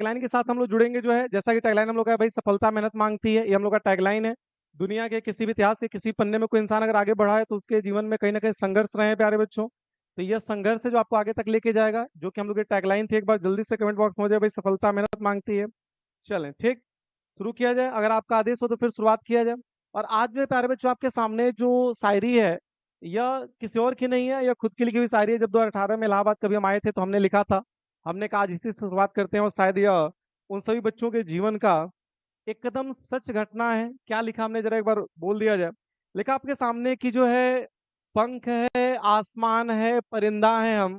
Tagline के साथ हम लोग जुड़ेंगे जो है, जैसा कि टैगलाइन हम लोग का है भाई, सफलता मेहनत मांगती है, ये हम लोग का टैगलाइन है। दुनिया के किसी भी इतिहास के किसी पन्ने में कोई इंसान अगर आगे बढ़ा है तो उसके जीवन में कहीं ना कहीं संघर्ष रहे हैं प्यारे बच्चों। तो यह संघर्ष है जो आपको आगे तक लेके जाएगा, जो कि हम लोग की टैगलाइन थी। एक बार जल्दी से कमेंट बॉक्स में हो जाए भाई, सफलता मेहनत मांगती है। चलें ठीक, शुरू किया जाए, अगर आपका आदेश हो तो फिर शुरुआत किया जाए। और आज जो है प्यारे बच्चों, आपके सामने जो शायरी है, यह किसी और की नहीं है, यह खुद की लिखी हुई शायरी है। जब 2018 में इलाहाबाद कभी हम आए थे तो हमने लिखा था, हमने कहा आज इसी से शुरुआत करते हैं, और शायद यह उन सभी बच्चों के जीवन का एकदम सच घटना है। क्या लिखा हमने, जरा एक बार बोल दिया जाए। लिखा आपके सामने कि जो है, पंख है आसमान है परिंदा है हम,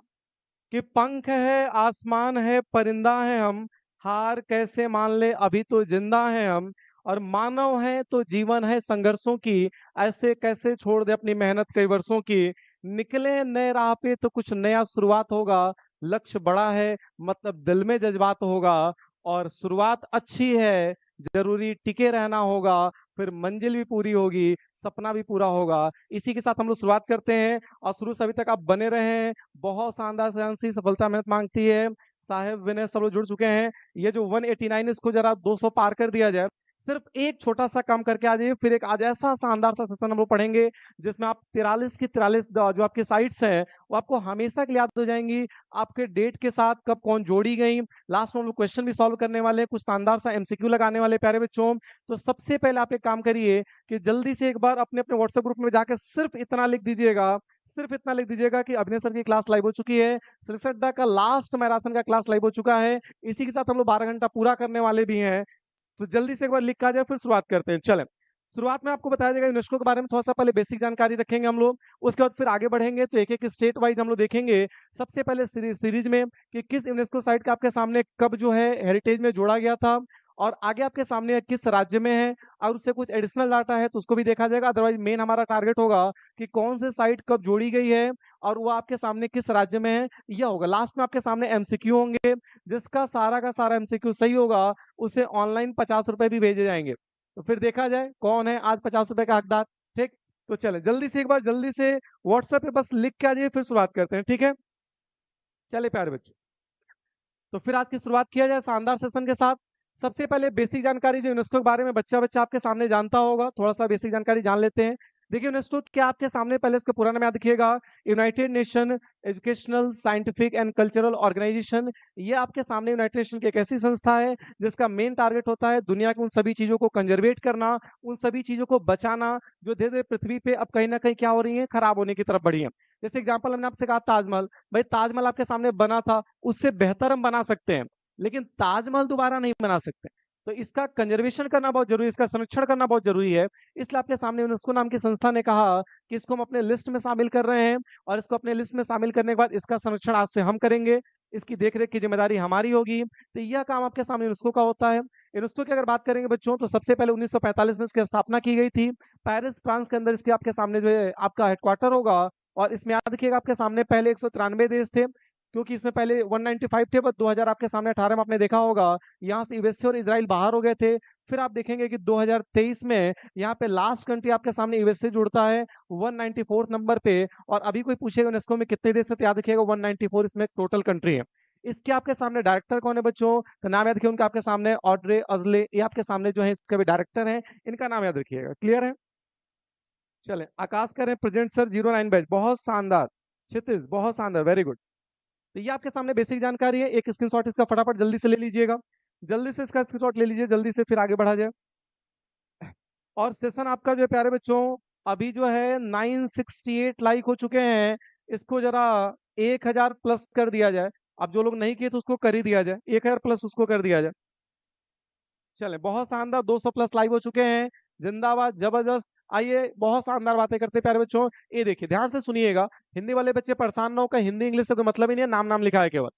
कि पंख है आसमान है परिंदा है हम, हार कैसे मान ले अभी तो जिंदा है हम, और मानव है तो जीवन है संघर्षों की, ऐसे कैसे छोड़ दे अपनी मेहनत कई वर्षों की, निकले नए राह पे तो कुछ नया शुरुआत होगा, लक्ष्य बड़ा है मतलब दिल में जज्बात होगा, और शुरुआत अच्छी है जरूरी टिके रहना होगा, फिर मंजिल भी पूरी होगी सपना भी पूरा होगा। इसी के साथ हम लोग शुरुआत करते हैं, और शुरू से अभी तक आप बने रहे हैं। बहुत शानदार से सफलता मेहनत मांगती है। साहेब विनय सब लोग जुड़ चुके हैं। ये जो 189, इसको जरा 200 पार कर दिया जाए। सिर्फ एक छोटा सा काम करके आ जाइए, फिर एक आज ऐसा शानदार सा सेशन हम लोग पढ़ेंगे जिसमें आप 43 की 43 जो आपकी साइट्स हैं वो आपको हमेशा के लिए याद हो जाएंगी, आपके डेट के साथ कब कौन जोड़ी गई। लास्ट में हम लोग क्वेश्चन भी सॉल्व करने वाले हैं, कुछ शानदार सा एमसीक्यू लगाने वाले प्यारे बच्चों। तो सबसे पहले आप एक काम करिए कि जल्दी से एक बार अपने अपने व्हाट्सएप ग्रुप में जाकर सिर्फ इतना लिख दीजिएगा, सिर्फ इतना लिख दीजिएगा कि अभिनय सर की क्लास लाइव हो चुकी है, सिलसड्डा का लास्ट मैराथन का क्लास लाइव हो चुका है। इसी के साथ हम लोग 12 घंटा पूरा करने वाले भी हैं। तो जल्दी से एक बार लिख के आ जाए, फिर शुरुआत करते हैं। चलें, शुरुआत में आपको बताया जाएगा यूनेस्को के बारे में, थोड़ा सा पहले बेसिक जानकारी रखेंगे हम लोग, उसके बाद फिर आगे बढ़ेंगे तो एक एक स्टेट वाइज हम लोग देखेंगे। सबसे पहले सीरीज में कि किस यूनेस्को साइट का आपके सामने कब जो है हेरिटेज में जोड़ा गया था, और आगे आपके सामने किस राज्य में है, और उससे कुछ एडिशनल डाटा है तो उसको भी देखा जाएगा। अदरवाइज मेन हमारा टारगेट होगा कि कौन से साइट कब जोड़ी गई है और वो आपके सामने किस राज्य में है, यह होगा। लास्ट में आपके सामने एमसीक्यू होंगे, जिसका सारा का सारा एमसीक्यू सही होगा उसे ऑनलाइन 50 रुपए भी भेजे जाएंगे। तो फिर देखा जाए कौन है आज 50 रुपए का हकदार। ठीक, तो चले जल्दी से एक बार जल्दी से व्हाट्सएप पे बस लिख के आ जाइए, फिर शुरुआत करते हैं। ठीक है, चले प्यारे बच्चों, तो फिर आज की शुरुआत किया जाए शानदार सेशन के साथ। सबसे पहले बेसिक जानकारी जो यूनेस्को के बारे में बच्चा बच्चा आपके सामने जानता होगा, थोड़ा सा बेसिक जानकारी जान लेते हैं। देखिए यूनेस्को क्या आपके सामने, पहले इसका पूरा नाम याद रखिएगा, United Nations Educational Scientific and Cultural Organisation. ये आपके सामने यूनाइटेड नेशन की एक ऐसी संस्था है जिसका मेन टारगेट होता है दुनिया की उन सभी चीजों को कंजर्वेट करना, उन सभी चीजों को बचाना जो धीरे धीरे पृथ्वी पे अब कहीं ना कहीं क्या हो रही है, खराब होने की तरफ बढ़ी है। जैसे एग्जाम्पल हमने आपसे कहा ताजमहल, भाई ताजमहल आपके सामने बना था, उससे बेहतर हम बना सकते हैं लेकिन ताजमहल दोबारा नहीं बना सकते। तो इसका कंजर्वेशन करना बहुत जरूरी है, इसका संरक्षण करना बहुत जरूरी है। इसलिए आपके सामने यूनेस्को नाम की संस्था ने कहा कि इसको हम अपने लिस्ट में शामिल कर रहे हैं, और इसको अपने लिस्ट में शामिल करने के बाद इसका संरक्षण आज से हम करेंगे, इसकी देखरेख की जिम्मेदारी हमारी होगी। तो यह काम आपके सामने यूनेस्को का होता है। यूनेस्को की अगर बात करेंगे बच्चों, तो सबसे पहले 1945 में इसकी स्थापना की गई थी। पेरिस फ्रांस के अंदर इसके आपके सामने जो है आपका हेडक्वार्टर होगा, और इसमें याद रखिएगा आपके सामने पहले 193 देश थे, क्योंकि इसमें पहले 195 थे, बट 2000 आपके सामने 18 में आपने देखा होगा यहाँ से यूएसए और इजराइल बाहर हो गए थे। फिर आप देखेंगे कि 2023 में यहाँ पे लास्ट कंट्री आपके सामने यूएसए जुड़ता है 194 नंबर पे। और अभी कोई पूछेगा यूनेस्को में कितने देश है तो याद रखिएगा 194 इसमें टोटल कंट्री है। इसके आपके सामने डायरेक्टर कौन है बच्चों, तो नाम याद रखिए उनका, आपके सामने ऑड्रे अजले, ये आपके सामने जो है इसके भी डायरेक्टर हैं, इनका नाम याद रखिएगा। क्लियर है, चले आकाश करें प्रेजेंट सर 09 बैच, बहुत शानदार। क्षितिज बहुत शानदार, वेरी गुड। तो ये आपके सामने बेसिक जानकारी है, एक स्क्रीनशॉट इसका फटाफट जल्दी से ले लीजिएगा, जल्दी से इसका स्क्रीनशॉट ले लीजिए, जल्दी से फिर आगे बढ़ा जाए। और सेशन आपका जो है प्यारे बच्चों, अभी जो है 968 लाइक हो चुके हैं, इसको जरा 1000 प्लस कर दिया जाए। अब जो लोग नहीं किए तो उसको कर ही दिया जाए, 1000 प्लस उसको कर दिया जाए। चले बहुत शानदार, 200 प्लस लाइव हो चुके हैं, जिंदाबाद जबरदस्त। आइए बहुत शानदार बातें करते हैं प्यारे बच्चों। ये देखिए ध्यान से सुनिएगा, हिंदी वाले बच्चे परेशान ना हो, का हिंदी इंग्लिश से कोई मतलब ही नहीं है, नाम नाम लिखा है केवल।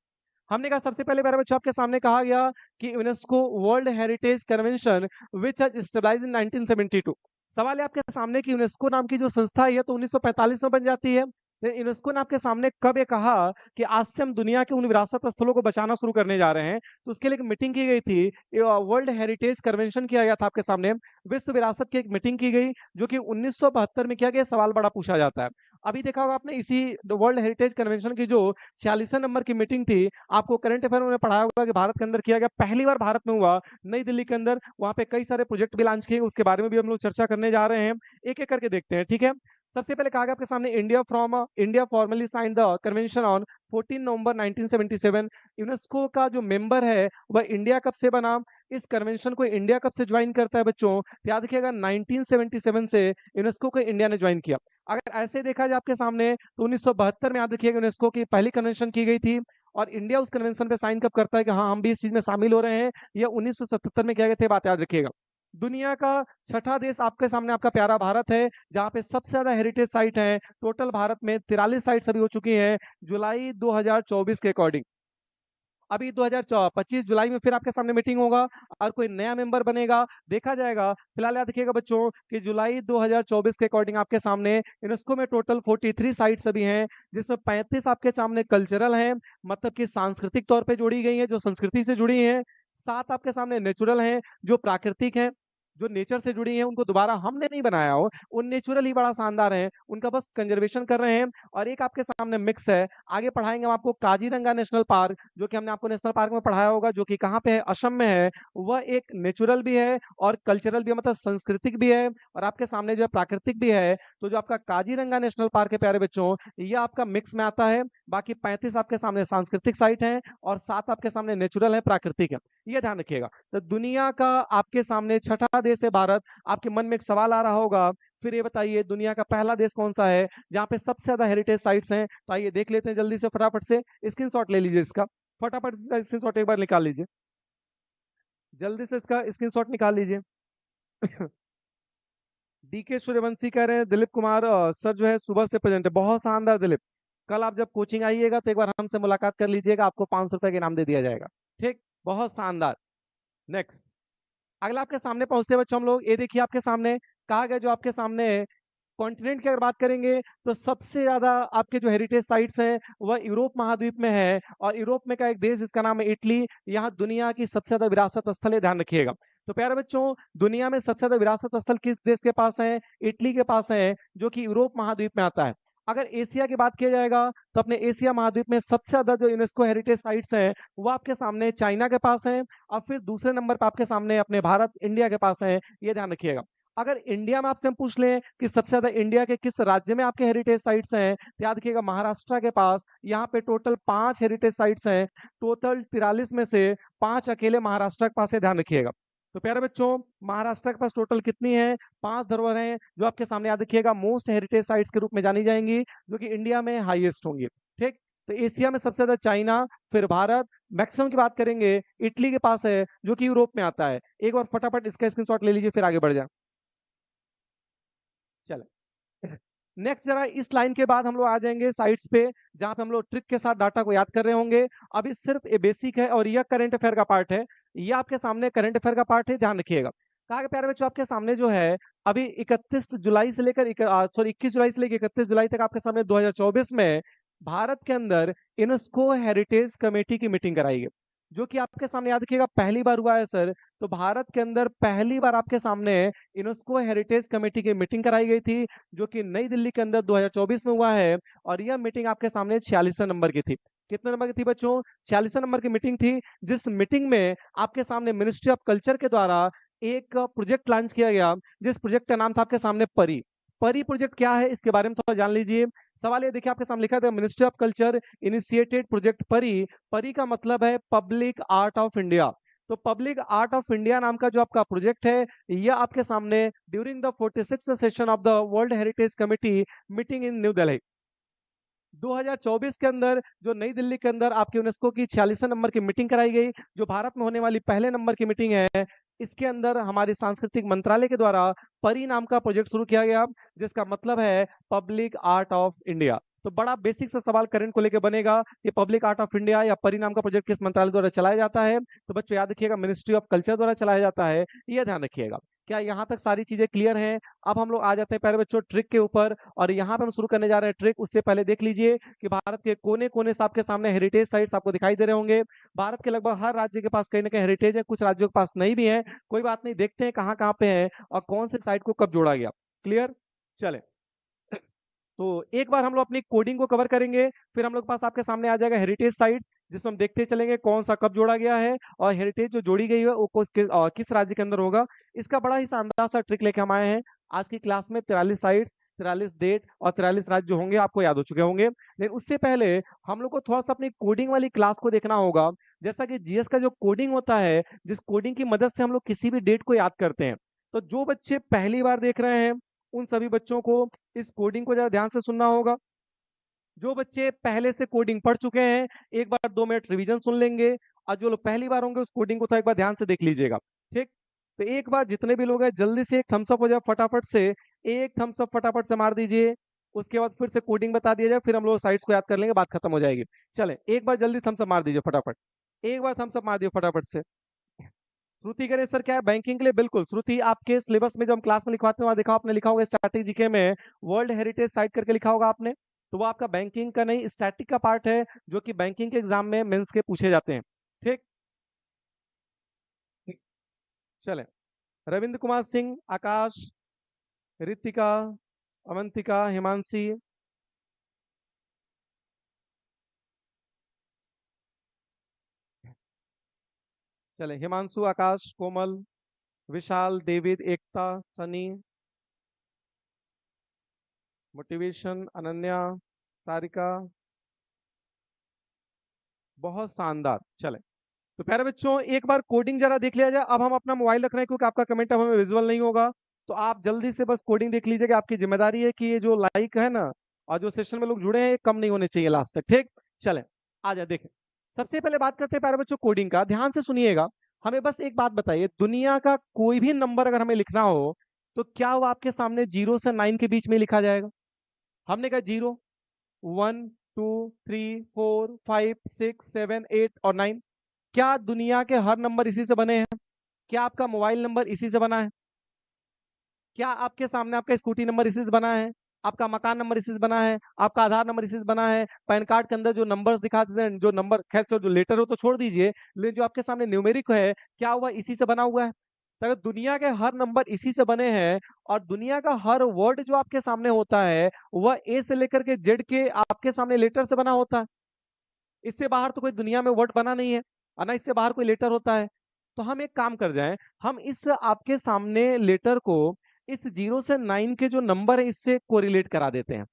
हमने कहा सबसे पहले प्यारे बच्चों आपके सामने कहा गया कि UNESCO world heritage convention which has established in 1972। सवाल है आपके सामने कि यूनेस्को नाम की जो संस्था है ये तो 1945 में बन जाती है, तो यूनेस्को ने आपके सामने कब ये कहा कि आज से हम दुनिया के उन विरासत स्थलों को बचाना शुरू करने जा रहे हैं, तो उसके लिए एक मीटिंग की गई थी, वर्ल्ड हेरिटेज कन्वेंशन किया गया था आपके सामने, विश्व विरासत की एक मीटिंग की गई, जो कि 1972 में किया गया। सवाल बड़ा पूछा जाता है। अभी देखा होगा आपने इसी वर्ल्ड हेरिटेज कन्वेंशन की जो 46वें नंबर की मीटिंग थी, आपको करंट अफेयर में पढ़ाया होगा कि भारत के अंदर किया गया, पहली बार भारत में हुआ, नई दिल्ली के अंदर। वहां पे कई सारे प्रोजेक्ट भी लॉन्च किए, उसके बारे में भी हम लोग चर्चा करने जा रहे हैं, एक एक करके देखते हैं, ठीक है। सबसे पहले कहा गया आपके सामने, India formally sign the convention on 14 November 1977। UNESCO का जो मेंबर है वह इंडिया कब से बना, इस कन्वेंशन को इंडिया कब से ज्वाइन करता है बच्चों, याद रखिएगा 1977 से यूनेस्को को इंडिया ने ज्वाइन किया। अगर ऐसे देखा जाए आपके सामने, तो 1972 में याद रखिएगा यूनेस्को की पहली कन्वेंशन की गई थी, और इंडिया उस कन्वेंशन पे साइन कब करता है कि हाँ हम भी इस चीज में शामिल हो रहे हैं, यह 1977 में किया गया था, बात याद रखिएगा। दुनिया का छठा देश आपके सामने आपका प्यारा भारत है, जहां पे सबसे ज्यादा हेरिटेज साइट है। टोटल भारत में 43 साइट्स अभी हो चुकी हैं जुलाई 2024 के अकॉर्डिंग। अभी 2025 जुलाई में फिर आपके सामने मीटिंग होगा और कोई नया मेंबर बनेगा, देखा जाएगा। फिलहाल याद रखिएगा बच्चों कि जुलाई 2024 के अकॉर्डिंग आपके सामने यूनेस्को में टोटल 43 साइट्स अभी हैं, जिसमें 35 आपके सामने कल्चरल हैं, मतलब कि सांस्कृतिक तौर पे जोड़ी गई हैं, जो संस्कृति से जुड़ी हैं। 7 आपके सामने नेचुरल हैं, जो प्राकृतिक हैं, जो नेचर से जुड़ी हैं, उनको दोबारा हमने नहीं बनाया हो, उन नेचुरल ही बड़ा शानदार है, उनका बस कंजर्वेशन कर रहे हैं। और एक आपके सामने मिक्स है, आगे पढ़ाएंगे हम आपको काजीरंगा नेशनल पार्क, जो कि हमने आपको नेशनल पार्क में पढ़ाया होगा, जो कि कहाँ पे है, असम में है। वह एक नेचुरल भी है और कल्चरल भी है, मतलब सांस्कृतिक भी है, और आपके सामने जो है प्राकृतिक भी है। तो जो आपका काजीरंगा नेशनल पार्क है प्यारे बच्चों, ये आपका मिक्स में आता है। बाकी 35 आपके सामने सांस्कृतिक साइट है और 7 आपके सामने नेचुरल है, प्राकृतिक है, ये ध्यान रखिएगा। तो दुनिया का आपके सामने छठा देश है भारत। आपके मन में एक सवाल आ रहा होगा, फिर ये बताइए दुनिया का पहला देश कौन सा है जहां पे सबसे ज्यादा हेरिटेज साइट्स हैं। तो आइए देख लेते हैं जल्दी से, फटाफट से स्क्रीनशॉट ले लीजिए इसका, फटाफट इसका स्क्रीनशॉट एक बार निकाल लीजिए, जल्दी से इसका स्क्रीनशॉट निकाल लीजिए। डीके सूर्यवंशी कह रहे हैं दिलीप कुमार सर जो है सुबह से प्रेजेंट है, बहुत शानदार दिलीप। कल आप जब कोचिंग आइएगा तो एक बार हमसे मुलाकात कर लीजिएगा, आपको 500 रुपए का इनाम दे दिया जाएगा, ठीक, बहुत शानदार। नेक्स्ट, अगला आपके सामने पहुंचते हैं बच्चों हम लोग, ये देखिए आपके सामने कहा गया, जो आपके सामने कॉन्टिनेंट की अगर बात करेंगे, तो सबसे ज्यादा आपके जो हेरिटेज साइट्स हैं वह यूरोप महाद्वीप में है, और यूरोप में का एक देश जिसका नाम है इटली, यहाँ दुनिया की सबसे ज्यादा विरासत स्थल है, ध्यान रखिएगा। तो प्यारे बच्चों, दुनिया में सबसे ज्यादा विरासत स्थल किस देश के पास है, इटली के पास है, जो कि यूरोप महाद्वीप में आता है। अगर एशिया की बात किया जाएगा, तो अपने एशिया महाद्वीप में सबसे ज्यादा जो यूनेस्को हेरिटेज साइट्स हैं वो आपके सामने चाइना के पास है, और फिर दूसरे नंबर पर आपके सामने अपने भारत इंडिया के पास है, ये ध्यान रखिएगा। अगर इंडिया में आपसे हम पूछ लें कि सबसे ज्यादा इंडिया के किस राज्य में आपके हेरिटेज साइट्स हैं, तो याद रखिएगा महाराष्ट्र के पास, यहाँ पे टोटल 5 हेरिटेज साइट्स हैं, टोटल 43 में से 5 अकेले महाराष्ट्र के पास है, ध्यान रखिएगा। तो प्यारे बच्चों, महाराष्ट्र के पास टोटल कितनी है, 5 धरोहर हैं, जो आपके सामने याद रखिएगा मोस्ट हेरिटेज साइट्स के रूप में जानी जाएंगी, जो कि इंडिया में हाईएस्ट होंगी, ठीक। तो एशिया में सबसे ज्यादा चाइना, फिर भारत, मैक्सिमम की बात करेंगे इटली के पास है, जो कि यूरोप में आता है। एक बार फटाफट इसका स्क्रीनशॉट ले लीजिए, फिर आगे बढ़ जाए। चले, नेक्स्ट जरा इस लाइन के बाद हम लोग आ जाएंगे साइट्स पे, जहां पे हम लोग ट्रिक के साथ डाटा को याद कर रहे होंगे। अभी सिर्फ ये बेसिक है और यह करंट अफेयर का पार्ट है, ये आपके सामने करंट अफेयर का पार्ट है, ध्यान रखिएगा। कहा कि प्यारे बच्चों, आपके सामने जो है अभी 21 जुलाई से लेकर 21 जुलाई से लेकर 31 जुलाई तक आपके सामने 2024 में भारत के अंदर यूनेस्को हेरिटेज कमेटी की मीटिंग कराई गई, जो कि आपके सामने याद रखिएगा पहली बार हुआ है सर। तो भारत के अंदर पहली बार आपके सामने यूनेस्को हेरिटेज कमेटी की मीटिंग कराई गई थी, जो कि नई दिल्ली के अंदर 2024 में हुआ है, और यह मीटिंग आपके सामने 46वें नंबर की थी। कितने नंबर की थी बच्चों, 46वें नंबर की मीटिंग थी, जिस मीटिंग में आपके सामने मिनिस्ट्री ऑफ कल्चर के द्वारा एक प्रोजेक्ट लॉन्च किया गया, जिस प्रोजेक्ट का नाम था आपके सामने परी। परी प्रोजेक्ट क्या है, इसके बारे में थोड़ा जान लीजिए। सवाल ये देखिए आपके सामने लिखा था, ministry of culture initiated project परी। परी का मतलब है पब्लिक आर्ट ऑफ इंडिया। तो पब्लिक आर्ट ऑफ इंडिया नाम का जो आपका प्रोजेक्ट है, यह आपके सामने during the 46th session of the world heritage committee meeting in new Delhi 2024 के अंदर, जो नई दिल्ली के अंदर आपके यूनेस्को की 46वें नंबर की मीटिंग कराई गई, जो भारत में होने वाली पहले नंबर की मीटिंग है। इसके अंदर हमारे सांस्कृतिक मंत्रालय के द्वारा परी नाम का प्रोजेक्ट शुरू किया गया, जिसका मतलब है पब्लिक आर्ट ऑफ इंडिया। तो बड़ा बेसिक सा सवाल करंट को लेकर बनेगा, ये पब्लिक आर्ट ऑफ इंडिया या परी नाम का प्रोजेक्ट किस मंत्रालय द्वारा चलाया जाता है। तो बच्चों याद रखिएगा मिनिस्ट्री ऑफ कल्चर द्वारा चलाया जाता है, यह ध्यान रखिएगा। क्या यहाँ तक सारी चीजें क्लियर हैं? अब हम लोग आ जाते हैं प्यारे बच्चों ट्रिक के ऊपर, और यहाँ पे हम शुरू करने जा रहे हैं ट्रिक। उससे पहले देख लीजिए कि भारत के कोने कोने से आपके सामने हेरिटेज साइट्स आपको दिखाई दे रहे होंगे। भारत के लगभग हर राज्य के पास कहीं ना कहीं हेरिटेज है, कुछ राज्यों के पास नहीं भी है। कोई बात नहीं, देखते हैं कहाँ कहाँ पे है और कौन से साइट को कब जोड़ा गया। क्लियर? चले, तो एक बार हम लोग अपनी कोडिंग को कवर करेंगे, फिर हम लोग के पास आपके सामने आ जाएगा हेरिटेज साइट्स, जिसमें हम देखते चलेंगे कौन सा कब जोड़ा गया है और हेरिटेज जो जोड़ी गई है वो किस राज्य के अंदर होगा। इसका बड़ा ही शानदार सा ट्रिक लेके हम आए हैं आज की क्लास में। 43 साइट्स, 43 डेट और 43 राज्य जो होंगे आपको याद हो चुके होंगे। लेकिन उससे पहले हम लोग को थोड़ा सा अपनी कोडिंग वाली क्लास को देखना होगा। जैसा कि जीएस का जो कोडिंग होता है, जिस कोडिंग की मदद से हम लोग किसी भी डेट को याद करते हैं, तो जो बच्चे पहली बार देख रहे हैं उन सभी बच्चों को इस कोडिंग को जरा ध्यान से सुनना होगा। जो बच्चे पहले से कोडिंग पढ़ चुके हैं, एक बार 2 मिनट रिवीजन सुन लेंगे, और जो लोग पहली बार होंगे उस कोडिंग को तो एक बार ध्यान से देख लीजिएगा। ठीक, तो एक बार जितने भी लोग हैं जल्दी से एक थम्स अप हो जाए फटाफट से, एक थम्स अप फटाफट से मार दीजिए। उसके बाद फिर से कोडिंग बता दिया जाए, फिर हम लोग साइट्स को याद कर लेंगे, बात खत्म हो जाएगी। चले, एक बार जल्दी थम्स अप मार दीजिए फटाफट, एक बार थम्स अप मार दिए फटाफट से। श्रुति कह रहे सर क्या है बैंकिंग के लिए? बिल्कुल श्रुति, आपके सिलेबस में जो हम क्लास में लिखवाते हैं वहां देखा आपने लिखा होगा स्टैटिक जीके में वर्ल्ड हेरिटेज साइट करके लिखा होगा आपने, तो वो आपका बैंकिंग का नहीं स्टैटिक का पार्ट है, जो कि बैंकिंग के एग्जाम में मेंस के पूछे जाते हैं। ठीक, चले, रविंद्र कुमार सिंह, आकाश, रितिका, अवंतिका, हिमांशी, चले हिमांशु, आकाश, कोमल, विशाल, डेविड, एकता, सनी, मोटिवेशन, अनन्या, सारिका, बहुत शानदार। चले, तो प्यारे बच्चों एक बार कोडिंग जरा देख लिया जाए। अब हम अपना मोबाइल रख रहे हैं क्योंकि आपका कमेंट अब हमें विजुअल नहीं होगा, तो आप जल्दी से बस कोडिंग देख लीजिएगा। आपकी जिम्मेदारी है कि ये जो लाइक है ना और जो सेशन में लोग जुड़े हैं ये कम नहीं होने चाहिए लास्ट तक। ठीक, चले, आ जाए देखें। सबसे पहले बात करते हैं प्यारे बच्चों कोडिंग का, ध्यान से सुनिएगा। हमें बस एक बात बताइए, दुनिया का कोई भी नंबर अगर हमें लिखना हो तो क्या वो आपके सामने 0 से 9 के बीच में लिखा जाएगा? हमने कहा 0, 1 2 3 4 5 6 7 8 और 9। क्या दुनिया के हर नंबर इसी से बने हैं? क्या आपका मोबाइल नंबर इसी से बना है? क्या आपके सामने आपका स्कूटी नंबर इसी से बना है? आपका मकान नंबर इसी से बना है? आपका आधार नंबर इसी से बना है? पैन कार्ड के अंदर जो नंबर्स दिखाते हैं, जो नंबर, खैर जो लेटर हो तो छोड़ दीजिए, लेकिन जो आपके सामने न्यूमेरिक है, क्या हुआ इसी से बना हुआ है? तो अगर दुनिया के हर नंबर इसी से बने हैं और दुनिया का हर वर्ड जो आपके सामने होता है वह ए से लेकर के जेड के आपके सामने लेटर से बना होता है, इससे बाहर तो कोई दुनिया में वर्ड बना नहीं है और ना इससे बाहर कोई लेटर होता है। तो हम एक काम कर जाएं, हम इस आपके सामने लेटर को इस 0 से 9 के जो नंबर है इससे कोरिलेट करा देते हैं,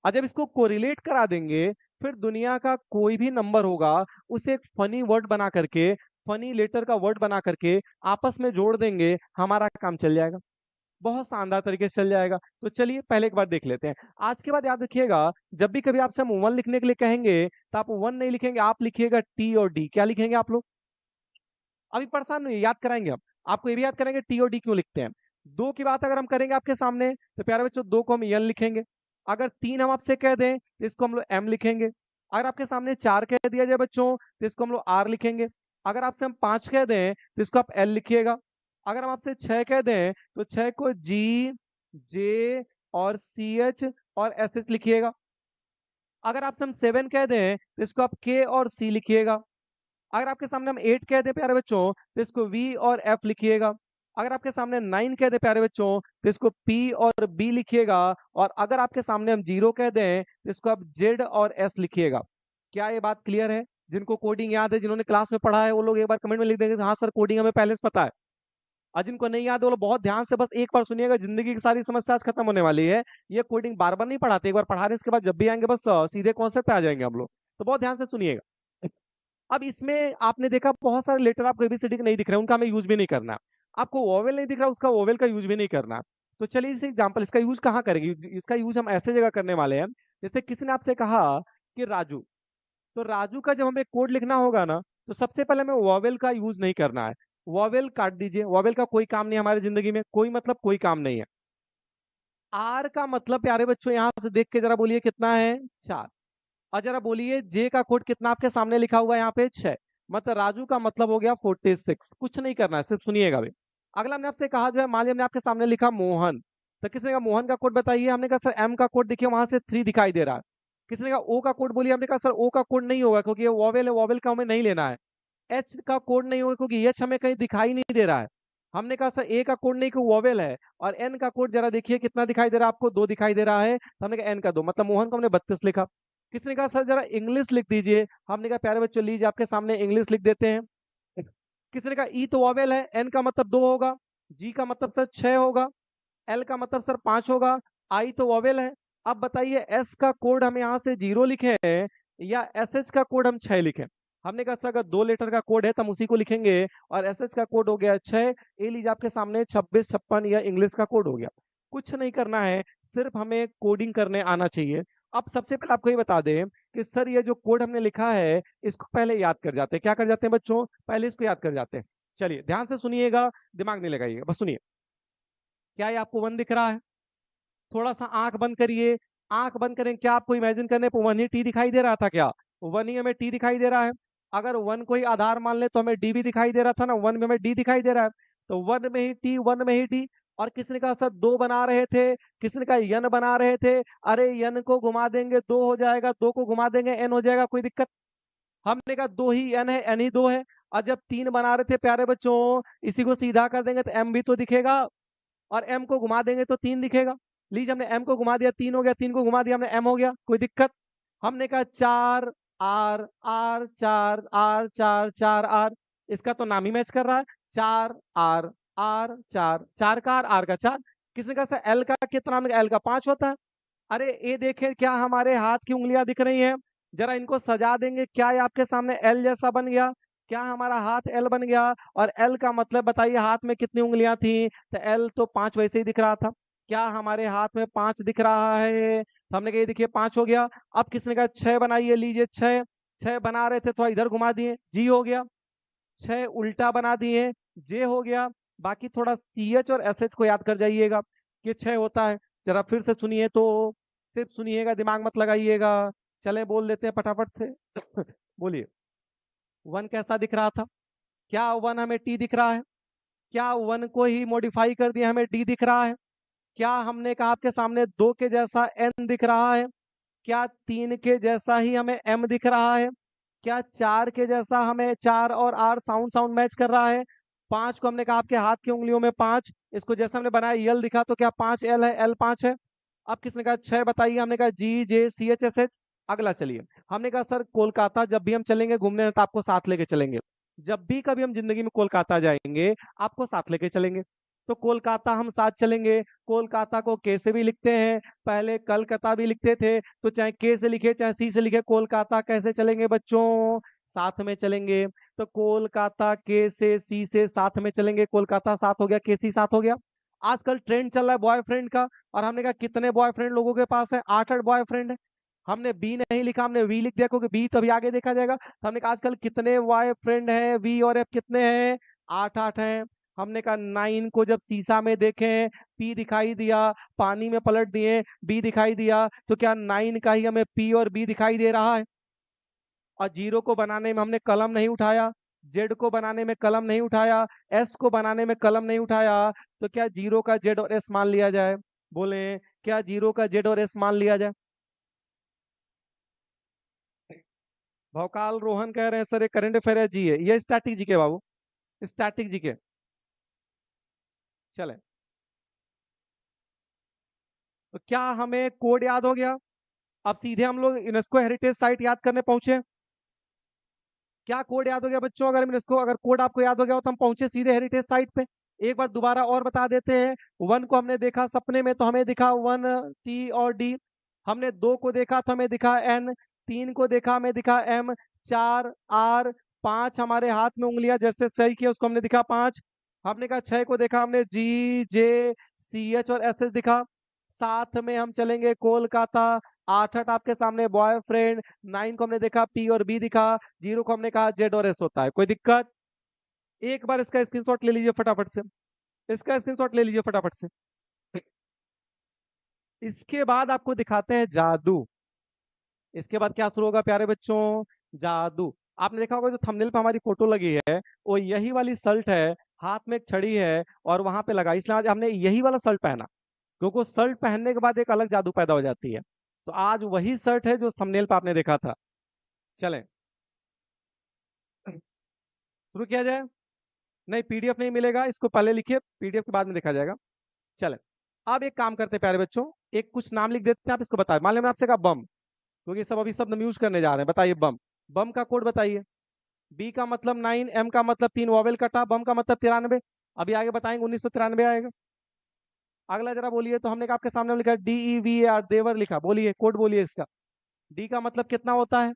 और जब इसको कोरिलेट करा देंगे फिर दुनिया का कोई भी नंबर होगा उसे एक फनी वर्ड बना करके, फनी लेटर का वर्ड बना करके आपस में जोड़ देंगे, हमारा काम चल जाएगा, बहुत शानदार तरीके से चल जाएगा। तो चलिए पहले एक बार देख लेते हैं। आज के बाद याद रखिएगा, जब भी कभी आपसे हम 1 लिखने के लिए कहेंगे तो आप 1 नहीं लिखेंगे, आप लिखिएगा टी और डी। क्या लिखेंगे आप लोग? अभी परेशान नहीं, याद कराएंगे हम आपको, ये भी याद कराएंगे टी और डी क्यों लिखते हैं। 2 की बात अगर हम करेंगे आपके सामने तो प्यारे बच्चों 2 को हम एन लिखेंगे। अगर 3 हम आपसे कह दें तो इसको हम लोग एम लिखेंगे। अगर आपके सामने 4 कह दिया जाए बच्चों तो इसको हम लोग आर लिखेंगे। अगर आपसे हम 5 कह दें तो इसको आप एल लिखिएगा। अगर हम आपसे 6 कह दें तो 6 को जी, जे और सी एच और एस एच लिखिएगा। अगर आपसे हम 7 कह दें तो इसको आप के और सी लिखिएगा। अगर आपके सामने हम 8 कह दें प्यारे बच्चों तो इसको वी और एफ लिखिएगा। अगर आपके सामने 9 कह दें प्यारे बच्चों तो इसको पी और बी लिखिएगा। और अगर आपके सामने हम 0 कह दें तो इसको आप जेड और एस लिखिएगा। क्या ये बात क्लियर है? जिनको कोडिंग याद है, जिन्होंने क्लास में पढ़ा है, वो लोग एक बार कमेंट में लिख देंगे हाँ सर कोडिंग हमें पहले से पता है। और जिनको नहीं याद है वो लोग बहुत ध्यान से बस एक बार सुनिएगा, जिंदगी की सारी समस्या आज खत्म होने वाली है। ये कोडिंग बार बार नहीं पढ़ाते, एक बार पढ़ाने के बाद जब भी आएंगे बस सीधे कॉन्सेप्ट पे आ जाएंगे हम लोग। तो बहुत ध्यान से सुनिएगा। अब इसमें आपने देखा बहुत सारे लेटर आपको एबीसीडी के नहीं दिख रहे, उनका हमें यूज भी नहीं करना। आपको वोवेल नहीं दिख रहा, उसका वोवेल का यूज भी नहीं करना। तो चलिए इस एग्जांपल, इसका यूज कहाँ करेंगे? इसका यूज हम ऐसे जगह करने वाले हैं, जैसे किसी ने आपसे कहा कि राजू, तो राजू का जब हमें कोड लिखना होगा ना तो सबसे पहले हमें वोवेल का यूज नहीं करना है। वोवेल काट दीजिए, वोवेल का कोई काम नहीं हमारी जिंदगी में, कोई मतलब कोई काम नहीं है। आर का मतलब प्यारे बच्चों यहां से देख के जरा बोलिए कितना है? 4। और जरा बोलिए जे का कोड कितना आपके सामने लिखा हुआ है यहाँ पे? 6। मतलब राजू का मतलब हो गया 46। कुछ नहीं करना है, सिर्फ सुनिएगा भाई। अगला हमने आपसे कहा जो है, मान लिया हमने आपके सामने लिखा मोहन, तो किसी ने कहा मोहन का कोड बताइए, हमने कहा सर एम का कोड देखिए वहां से 3 दिखाई दे रहा है। किसी ने कहा ओ का कोड बोलिए, हमने कहा सर ओ का कोड नहीं होगा क्योंकि ये वॉवेल है, वॉवेल का हमें नहीं लेना है। एच का कोड नहीं होगा क्योंकि एच हमें कहीं दिखाई नहीं दे रहा है। हमने कहा सर ए का कोड नहीं क्योंकि वॉवेल है। और एन का कोड जरा देखिए कितना दिखाई दे रहा है आपको, 2 दिखाई दे रहा है, तो हमने कहा एन का 2, मतलब मोहन को हमने 32 लिखा। किसी ने कहा सर जरा इंग्लिश लिख दीजिए, हमने कहा प्यारे बच्चों लीजिए आपके सामने इंग्लिश लिख देते हैं। किसी ने कहा ई तो वॉवेल है, एन का मतलब 2 होगा, जी का मतलब सर 6 होगा, एल का मतलब सर 5 होगा, आई तो वॉवेल है। अब बताइए एस का कोड हम यहाँ से 0 लिखे हैं या एस एच का कोड हम 6 लिखें। हमने कहा सर अगर 2 लेटर का कोड है तो हम उसी को लिखेंगे, और एस एच का कोड हो गया 6, ए लीजिए आपके सामने 26 56 या इंग्लिश का कोड हो गया। कुछ नहीं करना है, सिर्फ हमें कोडिंग करने आना चाहिए। अब सबसे पहले आपको ये बता दें कि सर ये जो कोड हमने लिखा है इसको पहले याद कर जाते हैं। क्या कर जाते हैं बच्चों? पहले इसको याद कर जाते हैं। चलिए ध्यान से सुनिएगा, दिमाग नहीं लगाइएगा, बस सुनिए। क्या ये आपको 1 दिख रहा है? थोड़ा सा आंख बंद करिए, आंख बंद करें, क्या आपको इमेजिन करने पर 1 ही टी दिखाई दे रहा था क्या? 1 ही हमें टी दिखाई दे रहा है। अगर 1 को ही आधार मान ले तो हमें डी भी दिखाई दे रहा था ना, 1 में हमें डी दिखाई दे रहा है, तो 1 में ही टी, 1 में ही डी। और किसी ने कहा सर 2 बना रहे थे, किसी ने कहा यन बना रहे थे, अरे यन को घुमा देंगे 2 हो जाएगा, 2 को घुमा देंगे एन हो जाएगा, कोई दिक्कत? हमने कहा 2 ही एन है, एन ही 2 है। और जब 3 बना रहे थे प्यारे बच्चों, इसी को सीधा कर देंगे तो एम भी तो दिखेगा, और एम को घुमा देंगे तो 3 दिखेगा। लीजिए हमने एम को घुमा दिया, 3 हो गया, 3 को घुमा दिया हमने, एम हो गया, कोई दिक्कत? हमने कहा 4 आर आर 4 आर 4 4 आर, इसका तो नाम ही मैच कर रहा है, 4 आर आर 4 4 का आर का 4। किसी ने कहा सर एल का कितना? हमने एल का 5 होता है। अरे ये देखें क्या हमारे हाथ की उंगलियां दिख रही हैं, जरा इनको सजा देंगे, क्या ये आपके सामने एल जैसा बन गया? क्या हमारा हाथ एल बन गया? और एल का मतलब बताइए हाथ में कितनी उंगलियां थी? तो एल तो 5 वैसे ही दिख रहा था। क्या हमारे हाथ में 5 दिख रहा है? तो हमने कहा ये देखिए 5 हो गया। अब किसने कहा 6 बनाइए, लीजिए 6, 6 बना रहे थे थोड़ा इधर घुमा दिए, जी हो गया। 6 उल्टा बना दिए, जे हो गया। बाकी थोड़ा सी एच और एस एच को याद कर जाइएगा कि 6 होता है। जरा फिर से सुनिए तो, सिर्फ सुनिएगा, दिमाग मत लगाइएगा। चले बोल देते हैं फटाफट से। बोलिए। 1 कैसा दिख रहा था? क्या 1 हमें टी दिख रहा है? क्या 1 को ही मॉडिफाई कर दिया हमें डी दिख रहा है? क्या हमने कहा आपके सामने 2 के जैसा एन दिख रहा है? क्या 3 के जैसा ही हमें एम दिख रहा है? क्या 4 के जैसा हमें 4 और आर साउंड साउंड मैच कर रहा है? 5 को हमने कहा आपके हाथ की उंगलियों में 5, इसको जैसे हमने बनाया यल दिखा, तो क्या 5 एल है? एल 5 है। अब किसने कहा 6 बताइए, हमने कहा जी जे सी एच एस एच। अगला चलिए, हमने कहा सर कोलकाता जब भी हम चलेंगे घूमने तो आपको साथ लेके चलेंगे। जब भी कभी हम जिंदगी में कोलकाता जाएंगे आपको साथ लेके चलेंगे। तो कोलकाता हम साथ चलेंगे। कोलकाता को कैसे भी लिखते हैं, पहले कलकत्ता भी लिखते थे, तो चाहे के से लिखे चाहे सी से लिखे, कोलकाता कैसे चलेंगे बच्चों? साथ में चलेंगे। तो कोलकाता के से सी से साथ में चलेंगे, कोलकाता साथ हो गया, के सी साथ हो गया। आजकल ट्रेंड चल रहा है बॉयफ्रेंड का, और हमने कहा कितने बॉयफ्रेंड लोगों के पास है? 8 बॉयफ्रेंड है। हमने बी नहीं लिखा, हमने वी लिख दिया क्योंकि बी तभी आगे देखा जाएगा। तो हमने कहा आजकल कितने बॉयफ्रेंड है? वी और एफ कितने हैं? 8 हैं। हमने कहा 9 को जब शीशा में देखें, पी दिखाई दिया, पानी में पलट दिए बी दिखाई दिया, तो क्या 9 का ही हमें पी और बी दिखाई दे रहा है? और 0 को बनाने में हमने कलम नहीं उठाया, जेड को बनाने में कलम नहीं उठाया, एस को बनाने में कलम नहीं उठाया, तो क्या 0 का जेड और एस मान लिया जाए? बोले, क्या 0 का जेड और एस मान लिया जाए? भौकाल रोहन कह रहे हैं सर ये करंट अफेयर है, जी है, ये स्टैटिक जीके बाबू, स्टैटिक जीके। चले, तो क्या हमें कोड याद हो गया? अब सीधे हम लोग यूनेस्को हेरिटेज साइट याद करने पहुंचे। क्या कोड याद हो गया बच्चों? अगर यूनेस्को, अगर कोड आपको याद हो गया हो तो हम पहुंचे सीधे हेरिटेज साइट पे। एक बार दोबारा और बता देते हैं। 1 को हमने देखा सपने में तो हमें दिखा 1 टी और डी। हमने 2 को देखा तो हमें दिखा एन। 3 को देखा हमें दिखा एम। 4 आर। 5 हमारे हाथ में उंगलियां जैसे सही किया उसको हमने दिखा 5। हमने कहा 6 को देखा हमने जी जे सी एच और एस एच दिखा। साथ में हम चलेंगे कोलकाता। 8 आपके सामने बॉयफ्रेंड। 9 को हमने देखा पी और बी दिखा। 0 को हमने कहा जेड और एस होता है, कोई दिक्कत? एक बार इसका स्क्रीनशॉट ले लीजिए फटाफट से, इसका स्क्रीनशॉट ले लीजिए फटाफट से। इसके बाद आपको दिखाते हैं जादू। इसके बाद क्या शुरू होगा प्यारे बच्चों? जादू। आपने देखा होगा जो थंबनेल पे हमारी फोटो लगी है वो यही वाली शर्ट है, हाथ में एक छड़ी है और वहां पे लगा, इसलिए आज हमने यही वाला शर्ट पहना, क्योंकि वो शर्ट पहनने के बाद एक अलग जादू पैदा हो जाती है। तो आज वही शर्ट है जो थंबनेल पे आपने देखा था। चलें शुरू किया जाए। नहीं, पीडीएफ नहीं मिलेगा, इसको पहले लिखिए, पीडीएफ के बाद में देखा जाएगा। चलें, अब एक काम करते हैं प्यारे बच्चों, एक कुछ नाम लिख देते हैं, आप इसको बताएं। मान लिया मैंने आपसे कहा बम, क्योंकि सब अभी शब्द हम यूज करने जा रहे हैं, बताइए बम। बम का कोड बताइए। बी का मतलब 9, एम का मतलब 3 वॉवेल कटा, बम का मतलब 93। अभी आगे बताएंगे 1993 आएगा। अगला जरा बोलिए, तो हमने कहा आपके सामने लिखा DEVAR, देवर लिखा, बोलिए कोड बोलिए इसका। डी का मतलब कितना होता है?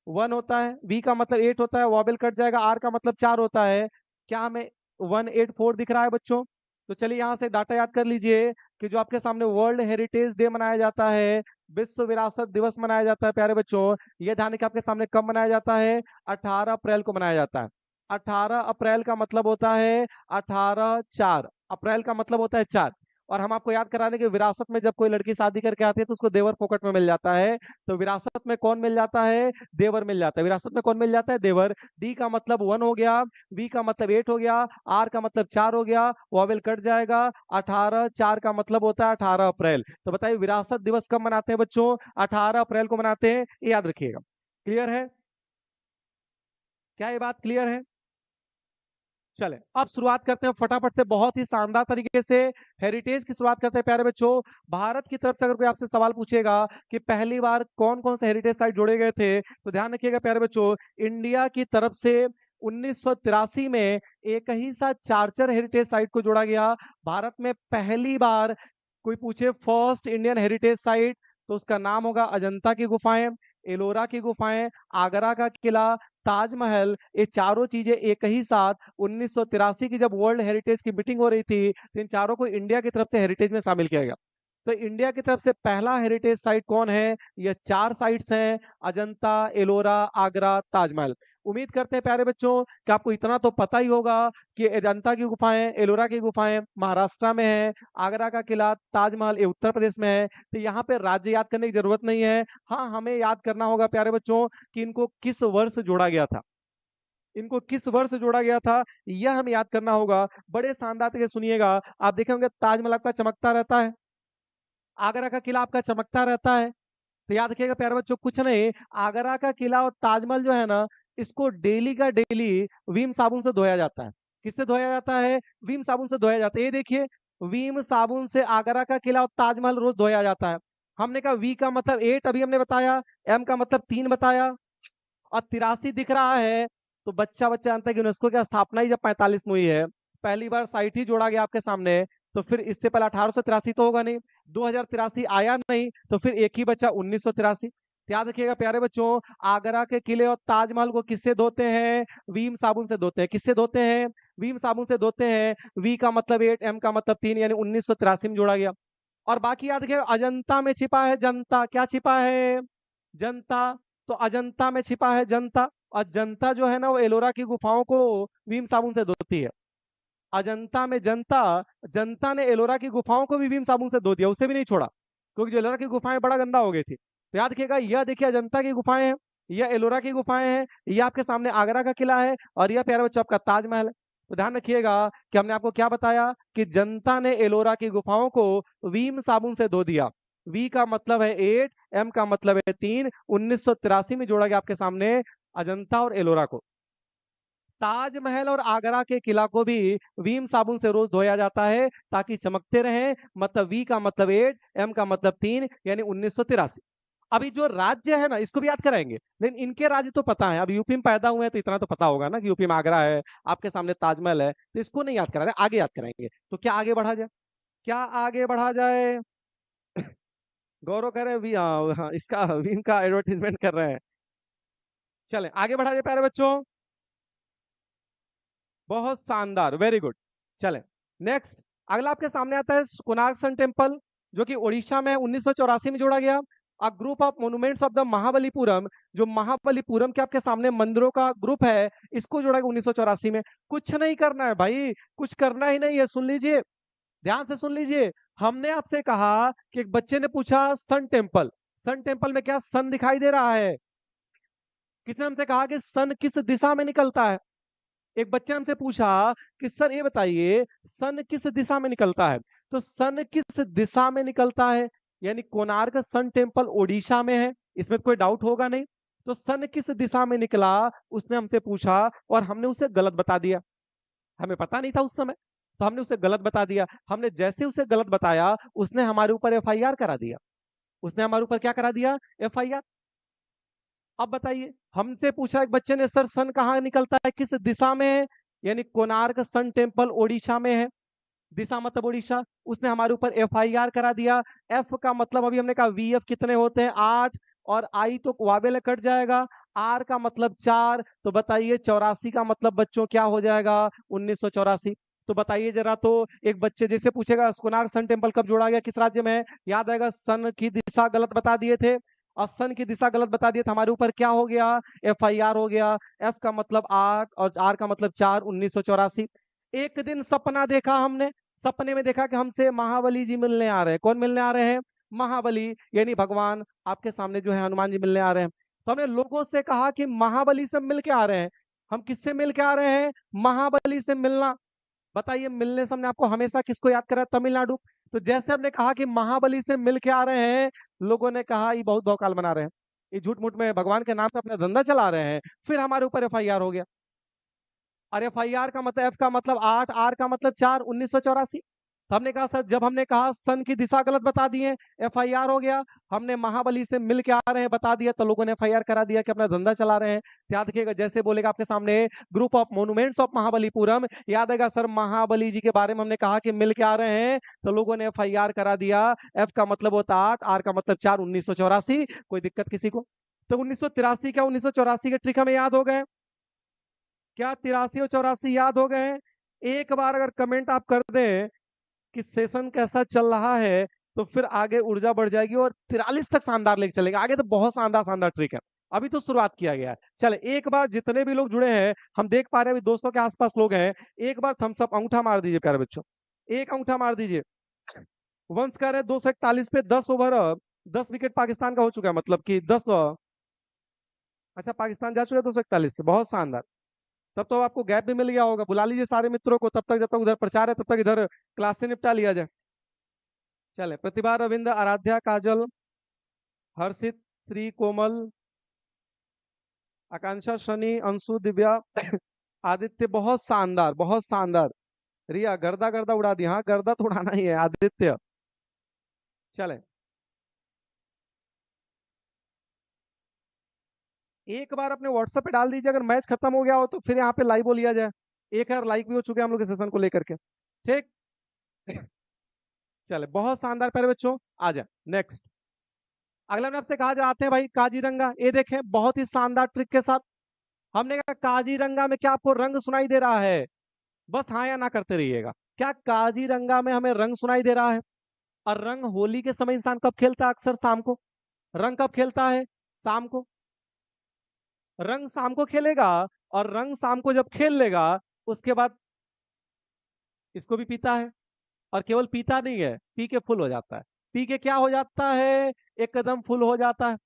1 होता है। वी का मतलब 8 होता है, वॉवेल कट जाएगा। आर का मतलब 4 होता है। क्या हमें 184 दिख रहा है बच्चों? तो चलिए यहाँ से डाटा याद कर लीजिए कि जो आपके सामने वर्ल्ड हेरिटेज डे मनाया जाता है, विश्व विरासत दिवस मनाया जाता है प्यारे बच्चों, ये ध्यान के आपके सामने कब मनाया जाता है? 18 अप्रैल को मनाया जाता है। 18 अप्रैल का मतलब होता है 18 4, अप्रैल का मतलब होता है 4। और हम आपको याद करा दें कि विरासत में जब कोई लड़की शादी करके आती है तो उसको देवर फोकट में मिल जाता है। तो विरासत में कौन मिल जाता है? देवर मिल जाता है। विरासत में कौन मिल जाता है? देवर। डी का मतलब 1 हो गया, वी का मतलब 8 हो गया, आर का मतलब 4 हो गया, वॉवेल कट जाएगा। 18 4 का मतलब होता है 18 अप्रैल। तो बताइए विरासत दिवस कब मनाते हैं बच्चों? 18 अप्रैल को मनाते हैं, ये याद रखिएगा। क्लियर है? क्या ये बात क्लियर है? चले अब शुरुआत करते हैं फटाफट से, बहुत ही शानदार तरीके से हेरिटेज की शुरुआत करते हैं प्यारे बच्चों। भारत की तरफ से अगर कोई आपसे सवाल पूछेगा कि पहली बार कौन कौन से हेरिटेज साइट जोड़े गए थे, तो ध्यान रखिएगा प्यारे बच्चों, इंडिया की तरफ से 1983 में एक ही साथ 4 हेरिटेज साइट को जोड़ा गया। भारत में पहली बार कोई पूछे फर्स्ट इंडियन हेरिटेज साइट, तो उसका नाम होगा अजंता की गुफाएं, एलोरा की गुफाएं, आगरा का किला, ताजमहल। ये चारों चीजें एक ही साथ 1983 की जब वर्ल्ड हेरिटेज की मीटिंग हो रही थी, तो इन चारों को इंडिया की तरफ से हेरिटेज में शामिल किया गया। तो इंडिया की तरफ से पहला हेरिटेज साइट कौन है? ये 4 साइट्स हैं, अजंता, एलोरा, आगरा, ताजमहल। उम्मीद करते हैं प्यारे बच्चों कि आपको इतना तो पता ही होगा कि अजंता की गुफाएं, एलोरा की गुफाएं महाराष्ट्र में है, आगरा का किला, ताजमहल ये उत्तर प्रदेश में है। तो यहाँ पे राज्य याद करने की जरूरत नहीं है। हाँ, हमें याद करना होगा प्यारे बच्चों कि इनको किस वर्ष जोड़ा गया था, इनको किस वर्ष जोड़ा गया था, यह हमें याद करना होगा। बड़े शानदार तरीके से सुनिएगा, आप देखेंगे ताजमहल आपका चमकता रहता है, आगरा का किला आपका चमकता रहता है। तो याद रखिएगा प्यारे बच्चों, कुछ नहीं, आगरा का किला और ताजमहल जो है ना, इसको डेली का डेली विम साबुन से धोया जाता है। किससे धोया जाता है? विम साबुन से धोया जाता है। ये देखिए, विम साबुन से आगरा का किला और ताजमहल रोज धोया जाता है। हमने कहा वी का मतलब 8 अभी हमने बताया, एम का मतलब 3 बताया, और 83 दिख रहा है। तो बच्चा बच्चा जानता है कि यूनेस्को की स्थापना ही जब 45 में हुई है, पहली बार साइट ही जोड़ा गया आपके सामने, तो फिर इससे पहले 1883 तो होगा नहीं, 2083 आया नहीं, तो फिर एक ही बच्चा 1983। याद रखिएगा प्यारे बच्चों, आगरा के किले और ताजमहल को किससे धोते हैं? वीम साबुन से धोते हैं। किससे धोते हैं? वीम साबुन से धोते हैं। वी का मतलब 8, एम का मतलब 3, यानी 1983 में जोड़ा गया। और बाकी याद रखिएगा, अजंता में छिपा है जनता। क्या छिपा है? जनता। तो अजंता में छिपा है जनता, और जनता जो है ना वो एलोरा की गुफाओं को वीम साबुन से धोती है। अजंता में जनता, जनता ने एलोरा की गुफाओं को भी वीम साबुन से धो दिया, उसे भी नहीं छोड़ा, क्योंकि जो एलोरा की गुफाएं बड़ा गंदा हो गई थी। तो याद रखिएगा, यह देखिए अजंता की गुफाएं हैं, यह एलोरा की गुफाएं हैं, यह आपके सामने आगरा का किला है, और यह प्यारे बच्चों आपका ताजमहल है। तो ध्यान रखिएगा कि हमने आपको क्या बताया कि जनता ने एलोरा की गुफाओं को वीम साबुन से धो दिया। वी का मतलब है 8, एम का मतलब है 3, 1983 में जोड़ा गया आपके सामने अजंता और एलोरा को। ताजमहल और आगरा के किला को भी वीम साबुन से रोज धोया जाता है ताकि चमकते रहे। मतलब वी का मतलब 8, एम का मतलब 3, यानी 1983। अभी जो राज्य है ना, इसको भी याद कराएंगे, लेकिन इनके राज्य तो पता है, अब यूपी में पैदा हुए हैं तो इतना तो पता होगा ना कि यूपी में आगरा है, आपके सामने ताजमहल है, तो इसको नहीं याद करा रहे, आगे याद कराएंगे। तो क्या आगे बढ़ा जाए? क्या आगे बढ़ा जाए? गौरव कह रहे हैं हाँ, हाँ, इसका वीम का एडवर्टीजमेंट कर रहे हैं। चले आगे बढ़ा जाए प्यारे बच्चों। बहुत शानदार, वेरी गुड। चले नेक्स्ट, अगला आपके सामने आता है कोणार्क सन टेम्पल, जो कि उड़ीसा में 1984 में जोड़ा गया। A group of monuments of the Mahabalipuram, जो महाबलीपुरम के आपके सामने मंदिरों का ग्रुप है, इसको जोड़ा गया 1984 में। कुछ नहीं करना है भाई, कुछ करना ही नहीं है, सुन लीजिए, ध्यान से सुन लीजिए। हमने आपसे कहा कि एक बच्चे ने पूछा सन टेम्पल, सन टेम्पल में क्या सन दिखाई दे रहा है? किसी ने हमसे कहा कि सन किस दिशा में निकलता है? एक बच्चे ने हमसे पूछा कि सर ये बताइए सन किस दिशा में निकलता है। तो सन किस दिशा में निकलता है, यानी कोणार्क सन टेम्पल ओडिशा में है, इसमें कोई डाउट होगा नहीं। तो सन किस दिशा में निकला उसने हमसे पूछा और हमने उसे गलत बता दिया। हमें पता नहीं था उस समय, तो हमने उसे गलत बता दिया। हमने जैसे उसे गलत बताया उसने हमारे ऊपर एफआईआर करा दिया। उसने हमारे ऊपर क्या करा दिया? एफआईआर। अब बताइए, हमसे पूछा एक बच्चे ने सर सन कहाँ निकलता है, किस दिशा में है, यानी कोणार्क सन टेम्पल ओडिशा में है, दिशा मतलब उड़ीसा। उसने हमारे ऊपर एफआईआर करा दिया। एफ का मतलब अभी हमने कहा वीएफ कितने होते हैं? 8। और आई तो वावेल कट जाएगा। आर का मतलब 4। तो बताइए 84 का मतलब बच्चों क्या हो जाएगा? 1984। तो बताइए जरा, तो एक बच्चे जैसे पूछेगा कोणार्क सन टेम्पल कब जोड़ा गया, किस राज्य में है, याद आएगा सन की दिशा गलत बता दिए थे, और सन की दिशा गलत बता दिए तो हमारे ऊपर क्या हो गया? एफआईआर हो गया। एफ का मतलब 8 और आर का मतलब 4, 1984। एक दिन सपना देखा हमने, सपने में देखा कि हमसे महाबली जी मिलने आ रहे हैं। कौन मिलने आ रहे हैं? महाबली, यानी भगवान आपके सामने जो है हनुमान जी मिलने आ रहे हैं। तो हमने लोगों से कहा कि महाबली से मिल के आ रहे हैं। हम किससे मिल के आ रहे हैं? महाबली से मिलना। बताइए, मिलने से हमने आपको हमेशा किसको याद करा? तमिलनाडु। तो जैसे हमने कहा कि महाबली से मिल के आ रहे हैं, लोगों ने कहा ये बहुत भौकाल बना रहे हैं, ये झूठ मूठ में भगवान के नाम पे अपना धंधा चला रहे हैं। फिर हमारे ऊपर एफआईआर हो गया। और एफआईआर का मतलब, एफ का मतलब 8, आर का मतलब 4, 1984। तो हमने कहा सर, जब हमने कहा सन की दिशा गलत बता दिए, एफआईआर हो गया। हमने महाबली से मिल के आ रहे हैं बता दिया, तो लोगों ने एफआईआर करा दिया कि अपना धंधा चला रहे हैं। याद रखिएगा, जैसे बोलेगा आपके सामने group of monuments of Mahabalipuram, याद आएगा सर महाबली जी के बारे में हमने कहा कि मिल के आ रहे हैं, तो लोगों ने एफआईआर करा दिया। एफ का मतलब होता 8, आर का मतलब 4, 1984। कोई दिक्कत किसी को? तो 1983 क्या 1984 के ट्रिक हमें याद हो गए? क्या 83 और 84 याद हो गए? एक बार अगर कमेंट आप कर दें कि सेशन कैसा चल रहा है, तो फिर आगे ऊर्जा बढ़ जाएगी और 43 तक शानदार लेके चलेगा। आगे तो बहुत शानदार शानदार ट्रिक है, अभी तो शुरुआत किया गया है। चले, एक बार जितने भी लोग जुड़े हैं, हम देख पा रहे हैं अभी 200 के आसपास लोग हैं, एक बार थम्स अप अंगूठा मार दीजिए प्यारे बच्चों, एक अंगूठा मार दीजिए। वंश कह रहे हैं 241 पे 10 ओवर, 10 विकेट पाकिस्तान का हो चुका है, मतलब कि 10। अच्छा, पाकिस्तान जा चुका है 241 पे, बहुत शानदार। तब तो आपको गैप भी मिल गया होगा, बुला लीजिए सारे मित्रों को, तब तक जब तक उधर प्रचार है तब तक इधर क्लास से निपटा लिया जाए। चले, प्रतिभा, रविंद्र, आराध्या, काजल, हर्षित, श्री, कोमल, आकांक्षा, शनि, अंशु, दिव्या, आदित्य, बहुत शानदार बहुत शानदार। रिया, गर्दा गर्दा उड़ा दी। हाँ, गर्दा तो उड़ाना ही है आदित्य। चले, एक बार अपने व्हाट्सएप पे डाल दीजिए, अगर मैच खत्म हो गया हो तो फिर यहाँ पे लाइव हो लिया जाए। 1000 लाइक भी हो चुके हैं हम लोग के सेशन को लेकर के, ठीक। चले, बहुत शानदार प्यारे बच्चों, आ जाए नेक्स्ट। अगला मैंने आपसे कहा जाते हैं भाई काजीरंगा, ये देखें बहुत ही शानदार ट्रिक के साथ। हमने कहा काजीरंगा में क्या आपको रंग सुनाई दे रहा है? बस हाँ या ना करते रहिएगा। क्या काजीरंगा में हमें रंग सुनाई दे रहा है? और रंग होली के समय इंसान कब खेलता है? अक्सर शाम को। रंग कब खेलता है? शाम को। रंग शाम को खेलेगा, और रंग शाम को जब खेल लेगा, उसके बाद इसको भी पीता है। और केवल पीता नहीं है, पी के फुल हो जाता है। पी के क्या हो जाता है? एक कदम फुल हो जाता है।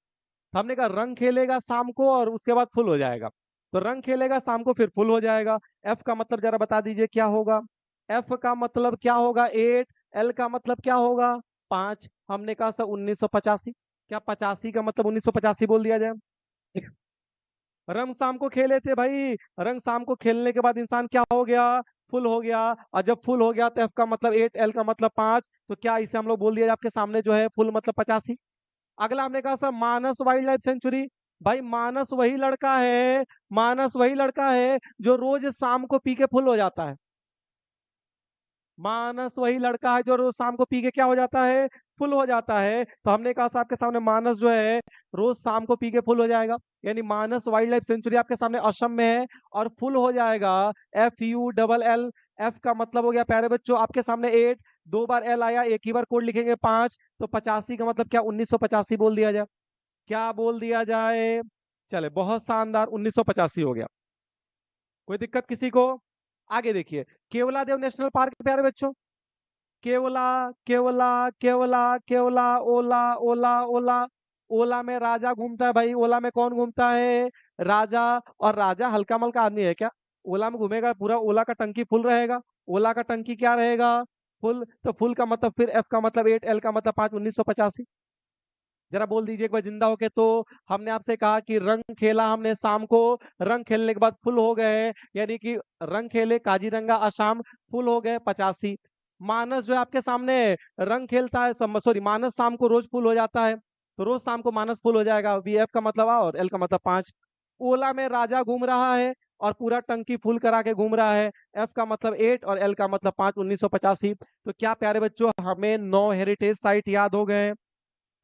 हमने कहा रंग खेलेगा शाम को और उसके बाद फुल हो जाएगा। तो रंग खेलेगा शाम को फिर फुल हो जाएगा। एफ का मतलब जरा बता दीजिए क्या होगा? एफ का मतलब क्या होगा? 8। एल का मतलब क्या होगा? 5। हमने कहा सर 1985। क्या 85 का मतलब 1985 बोल दिया जाए? रंग शाम को खेले थे भाई, रंग शाम को खेलने के बाद इंसान क्या हो गया? फुल हो गया। और जब फुल हो गया तो एफ का मतलब 8, एल का मतलब 5। तो क्या इसे हम लोग बोल दिया आपके सामने जो है फुल मतलब 85। अगला हमने कहा सर मानस वाइल्ड लाइफ सेंचुरी। भाई मानस वही लड़का है, मानस वही लड़का है जो रोज शाम को पी के फुल हो जाता है। मानस वही लड़का है जो रोज शाम को पी के क्या हो जाता है? फुल हो जाता है। तो हमने कहा साहब के सामने मानस जो है रोज शाम को पी के फुल हो जाएगा, यानी मानस वाइल्ड लाइफ सेंचुरी आपके सामने असम में है और फुल हो जाएगा। FULL। एफ का मतलब हो गया प्यारे बच्चों आपके सामने 8, 2 बार एल आया, एक ही बार कोड लिखेंगे 5। तो 85 का मतलब क्या? 1985 बोल दिया जाए। क्या बोल दिया जाए? चले, बहुत शानदार, 1985 हो गया। कोई दिक्कत किसी को? आगे देखिए, केवला देव नेशनल पार्क प्यारे बच्चों। केवला, केवला, केवला, केवला, ओला, ओला, ओला। ओला में राजा घूमता है भाई, ओला में कौन घूमता है? राजा। और राजा हल्का मल्का आदमी है क्या? ओला में घूमेगा पूरा, ओला का टंकी फुल रहेगा। ओला का टंकी क्या रहेगा? फुल। तो फुल का मतलब फिर एफ का मतलब 8, एल का मतलब 5, 1985। जरा बोल दीजिए एक बार जिंदा होके तो। हमने आपसे कहा कि रंग खेला हमने शाम को, रंग खेलने के बाद फुल हो गए, यानी कि रंग खेले काजीरंगा आसाम, फुल हो गए 85। मानस जो है आपके सामने, रंग खेलता है, सॉरी मानस शाम को रोज फुल हो जाता है, तो रोज शाम को मानस फुल हो जाएगा। वी एफ का मतलब आ और एल का मतलब 5। ओला में राजा घूम रहा है और पूरा टंकी फुल करा के घूम रहा है, एफ का मतलब 8 और एल का मतलब 5, 1985। तो क्या प्यारे बच्चों हमें 9 हेरिटेज साइट याद हो गए?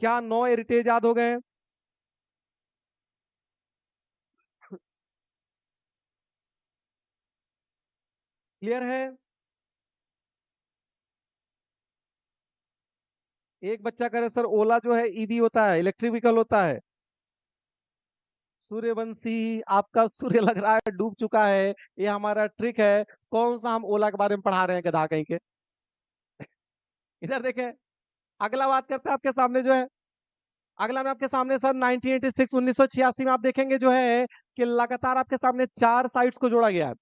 क्या 9 हेरिटेज याद हो गए? क्लियर है? एक बच्चा कह रहे सर ओला जो है ईवी होता है, इलेक्ट्रिक व्हीकल होता है। सूर्यवंशी, आपका सूर्य लग रहा है डूब चुका है, ये हमारा ट्रिक है। कौन सा हम ओला के बारे में पढ़ा रहे हैं गधा कहीं के। इधर देखें, अगला बात करते हैं आपके सामने जो है, अगला मैं आपके सामने सर 1986 1986 में आप देखेंगे जो है कि लगातार आपके सामने 4 साइट्स को जोड़ा गया है।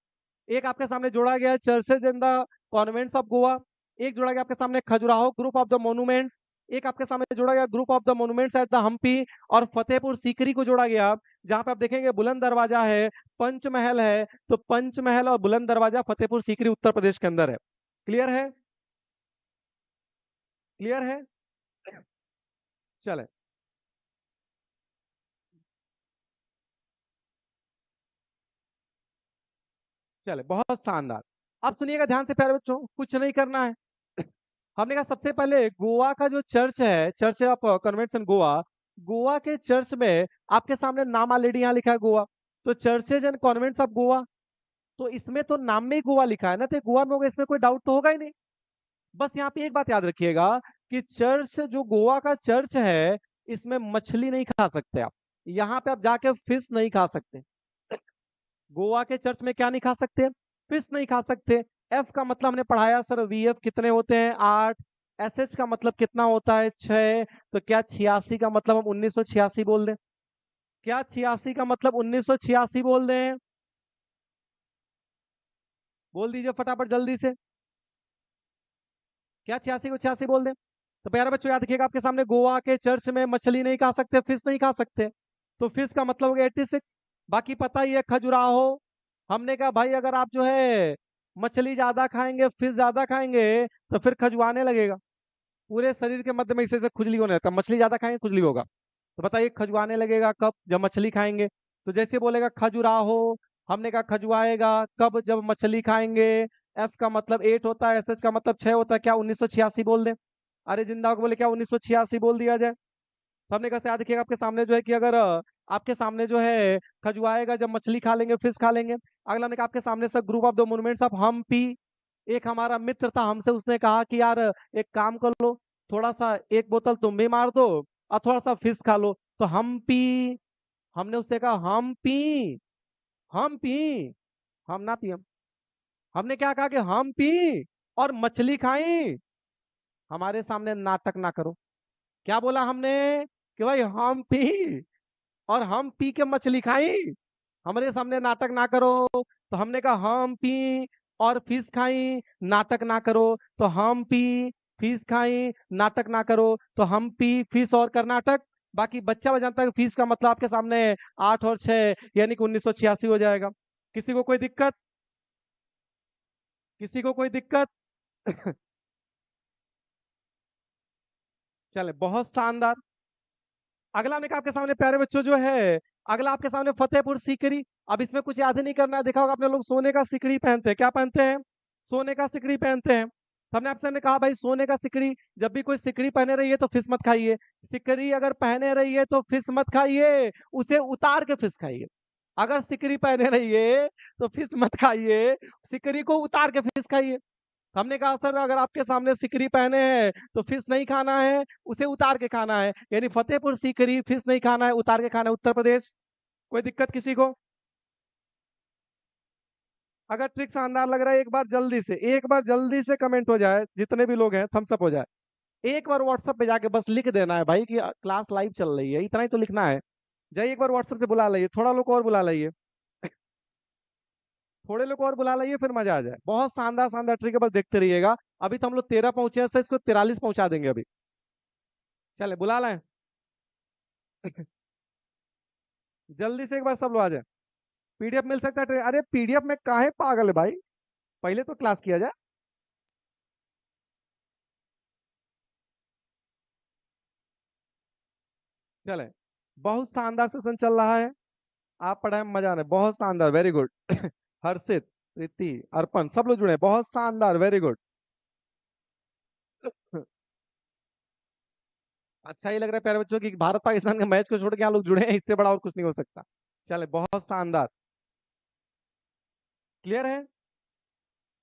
एक आपके सामने जोड़ा गया है churches in the convents of Goa, एक जोड़ा गया आपके सामने Khajuraho group of the monuments, एक आपके सामने जोड़ा गया group of the monuments at the Hampi, और फतेहपुर सीकरी को जोड़ा गया, जहां पे आप देखेंगे बुलंद दरवाजा है, पंचमहल है। तो पंचमहल और बुलंद दरवाजा फतेहपुर सीकरी उत्तर प्रदेश के अंदर है। क्लियर है? क्लियर है? चले, चले, बहुत शानदार। अब सुनिएगा ध्यान से प्यारे बच्चों, कुछ नहीं करना है। हमने कहा सबसे पहले गोवा का जो चर्च है, church of convention Goa, Goa के चर्च में आपके सामने नाम ऑलरेडी यहाँ लिखा है गोवा, तो churches and convents of Goa, तो इसमें तो नाम में ही गोवा लिखा है ना, तो गोवा में होगा, इसमें कोई डाउट तो होगा ही नहीं। बस यहाँ पे एक बात याद रखिएगा कि चर्च जो गोवा का चर्च है, इसमें मछली नहीं खा सकते आप, यहाँ पे आप जाके फिश नहीं खा सकते। गोवा के चर्च में क्या नहीं खा सकते? फिश नहीं खा सकते। एफ का मतलब हमने पढ़ाया सर, वी एफ कितने होते हैं? 8। एस एच का मतलब कितना होता है? 6। तो क्या 86 का मतलब हम 1986 बोल दें? क्या 86 का मतलब 1986 बोल दें? बोल दीजिए फटाफट जल्दी से। क्या 86 को 86 बोल दें? तो प्यारे बच्चों याद रखिएगा, आपके सामने गोवा के चर्च में मछली नहीं खा सकते, फिश नहीं खा सकते, तो फिश का मतलब हो गया 86। बाकी पता ही है खजुराहो, हमने कहा भाई अगर आप जो है मछली ज्यादा खाएंगे, फिश ज्यादा खाएंगे, तो फिर खजुआने लगेगा, पूरे शरीर के मध्य में इसे से खुजली होने लगता है, मछली ज्यादा खाएंगे खुजली होगा। तो बताइए खजुआने लगेगा कब? जब मछली खाएंगे। तो जैसे बोलेगा खजुराहो, हमने कहा खजुआएगा कब? जब मछली खाएंगे। एफ का मतलब 8 होता है, एस एच का मतलब 6 होता है, क्या 1986 बोल दें? अरे जिंदा होकर बोले क्या 1986 बोल दिया जाए? तो हमने कैसे याद रखिएगा आपके सामने जो है कि अगर आपके सामने जो है खजुआएगा जब मछली खा लेंगे, फिश खा लेंगे। अगला हमने कहा आपके सामने sir group of the monuments of Hampi, एक हमारा मित्र था हमसे, उसने कहा कि यार एक काम कर लो, थोड़ा सा एक बोतल तुम भी मार दो और थोड़ा सा फिश खा लो, तो हम पी। हमने उससे कहा हम पी, हम पी, हम ना पिए। हमने क्या कहा कि हम पी और मछली खाई। हमारे सामने नाटक ना करो। क्या बोला हमने? कि भाई हम पी और हम पी के मछली खाई, हमारे सामने नाटक ना करो। तो हमने कहा हम पी और फिश खाई, नाटक ना करो। तो हम पी, फिश खाई, नाटक ना करो। तो हम पी, फिश और कर्नाटक। बाकी बच्चा जानता है कि फीस का मतलब आपके सामने 8 और 6 यानी कि 1986 हो जाएगा। किसी को कोई दिक्कत? किसी को कोई दिक्कत? चले, बहुत शानदार। अगला में आपके सामने प्यारे बच्चों जो है, अगला आपके सामने फतेहपुर सीकरी। अब इसमें कुछ याद ही नहीं करना है, देखा होगा आपने लोग सोने का सिकड़ी पहनते हैं, क्या पहनते हैं? सोने का सिकड़ी पहनते हैं। तो हमने आपसे कहा भाई सोने का सिकड़ी, जब भी कोई सिकड़ी पहने रही है तो फिश मत खाइए, सिकड़ी अगर पहने रही है तो फिश मत खाइए, उसे उतार के फिश खाइए। अगर सिकड़ी पहने रही है तो फिश मत खाइए, सिकड़ी को उतार के फिश खाइए। हमने कहा सर अगर आपके सामने सिकरी पहने हैं तो फिश नहीं खाना है, उसे उतार के खाना है, यानी फतेहपुर सीकरी, फिश नहीं खाना है, उतार के खाना है, उत्तर प्रदेश। कोई दिक्कत किसी को? अगर ट्रिक शानदार लग रहा है, एक बार जल्दी से, एक बार जल्दी से कमेंट हो जाए, जितने भी लोग हैं थम्स अप हो जाए। एक बार व्हाट्सएप पे जाके बस लिख देना है भाई कि क्लास लाइव चल रही है, इतना ही तो लिखना है। जाइए एक बार व्हाट्सएप से बुला लाइए, थोड़ा लोग और बुला लाइए। थोड़े लोग और बुला लाइए, फिर मजा आ जाए। बहुत शानदार शानदार ट्रिक है, बस देखते रहिएगा। अभी तो हम लोग 13 पहुंचे हैं, तो इसको 43 पहुंचा देंगे अभी। चले बुला लाए। जल्दी से एक बार सब लोग आ जाए। पीडीएफ मिल सकता है? अरे पीडीएफ में काहे पागल है भाई, पहले तो क्लास किया जाए। चले, बहुत शानदार सेशन चल रहा है। आप पढ़ाए में मजा आ रहा है, बहुत शानदार, वेरी गुड। हर्षित, प्रीति, अर्पण, सब लोग जुड़े हैं, बहुत शानदार, वेरी गुड। अच्छा ही लग रहा है प्यारे बच्चों की भारत पाकिस्तान के मैच को छोड़ के यहाँ लोग जुड़े हैं, इससे बड़ा और कुछ नहीं हो सकता। चले, बहुत शानदार। क्लियर है?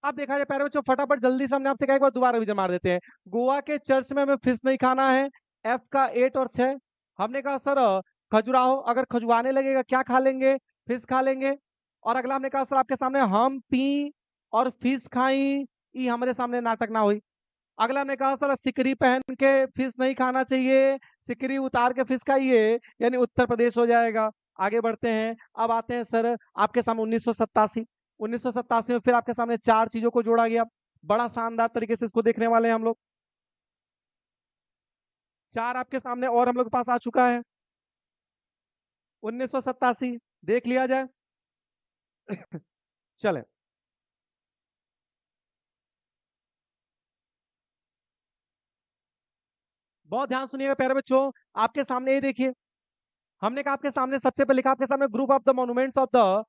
अब देखा जाए प्यारे बच्चों, फटाफट जल्दी से हमने आपसे कहा, एक बार दोबारा रिवीजन मार देते हैं। गोवा के चर्च में हमें फिश नहीं खाना है। एफ का 8 और 6। हमने कहा सर खजुराहो, अगर खजुआने लगेगा क्या खा लेंगे? फिश खा लेंगे। और अगला हमने कहा सर आपके सामने हम पी और फिश खाई, ये हमारे सामने नाटक ना हुई। अगला हमने कहा सर सिकरी पहन के फिश नहीं खाना चाहिए, सिकरी उतार के फिश खाइए, यानी उत्तर प्रदेश हो जाएगा। आगे बढ़ते हैं। अब आते हैं सर आपके सामने 1987। 1987 में फिर आपके सामने 4 चीजों को जोड़ा गया। बड़ा शानदार तरीके से इसको देखने वाले हैं हम लोग। 4 आपके सामने और हम लोग के पास आ चुका है। 1987 देख लिया जाए। चले, बहुत ध्यान सुनिएगा प्यारे बच्चों। आपके सामने ये देखिए, हमने कहा आपके सामने सबसे पहले लिखा आपके सामने group of the monuments of the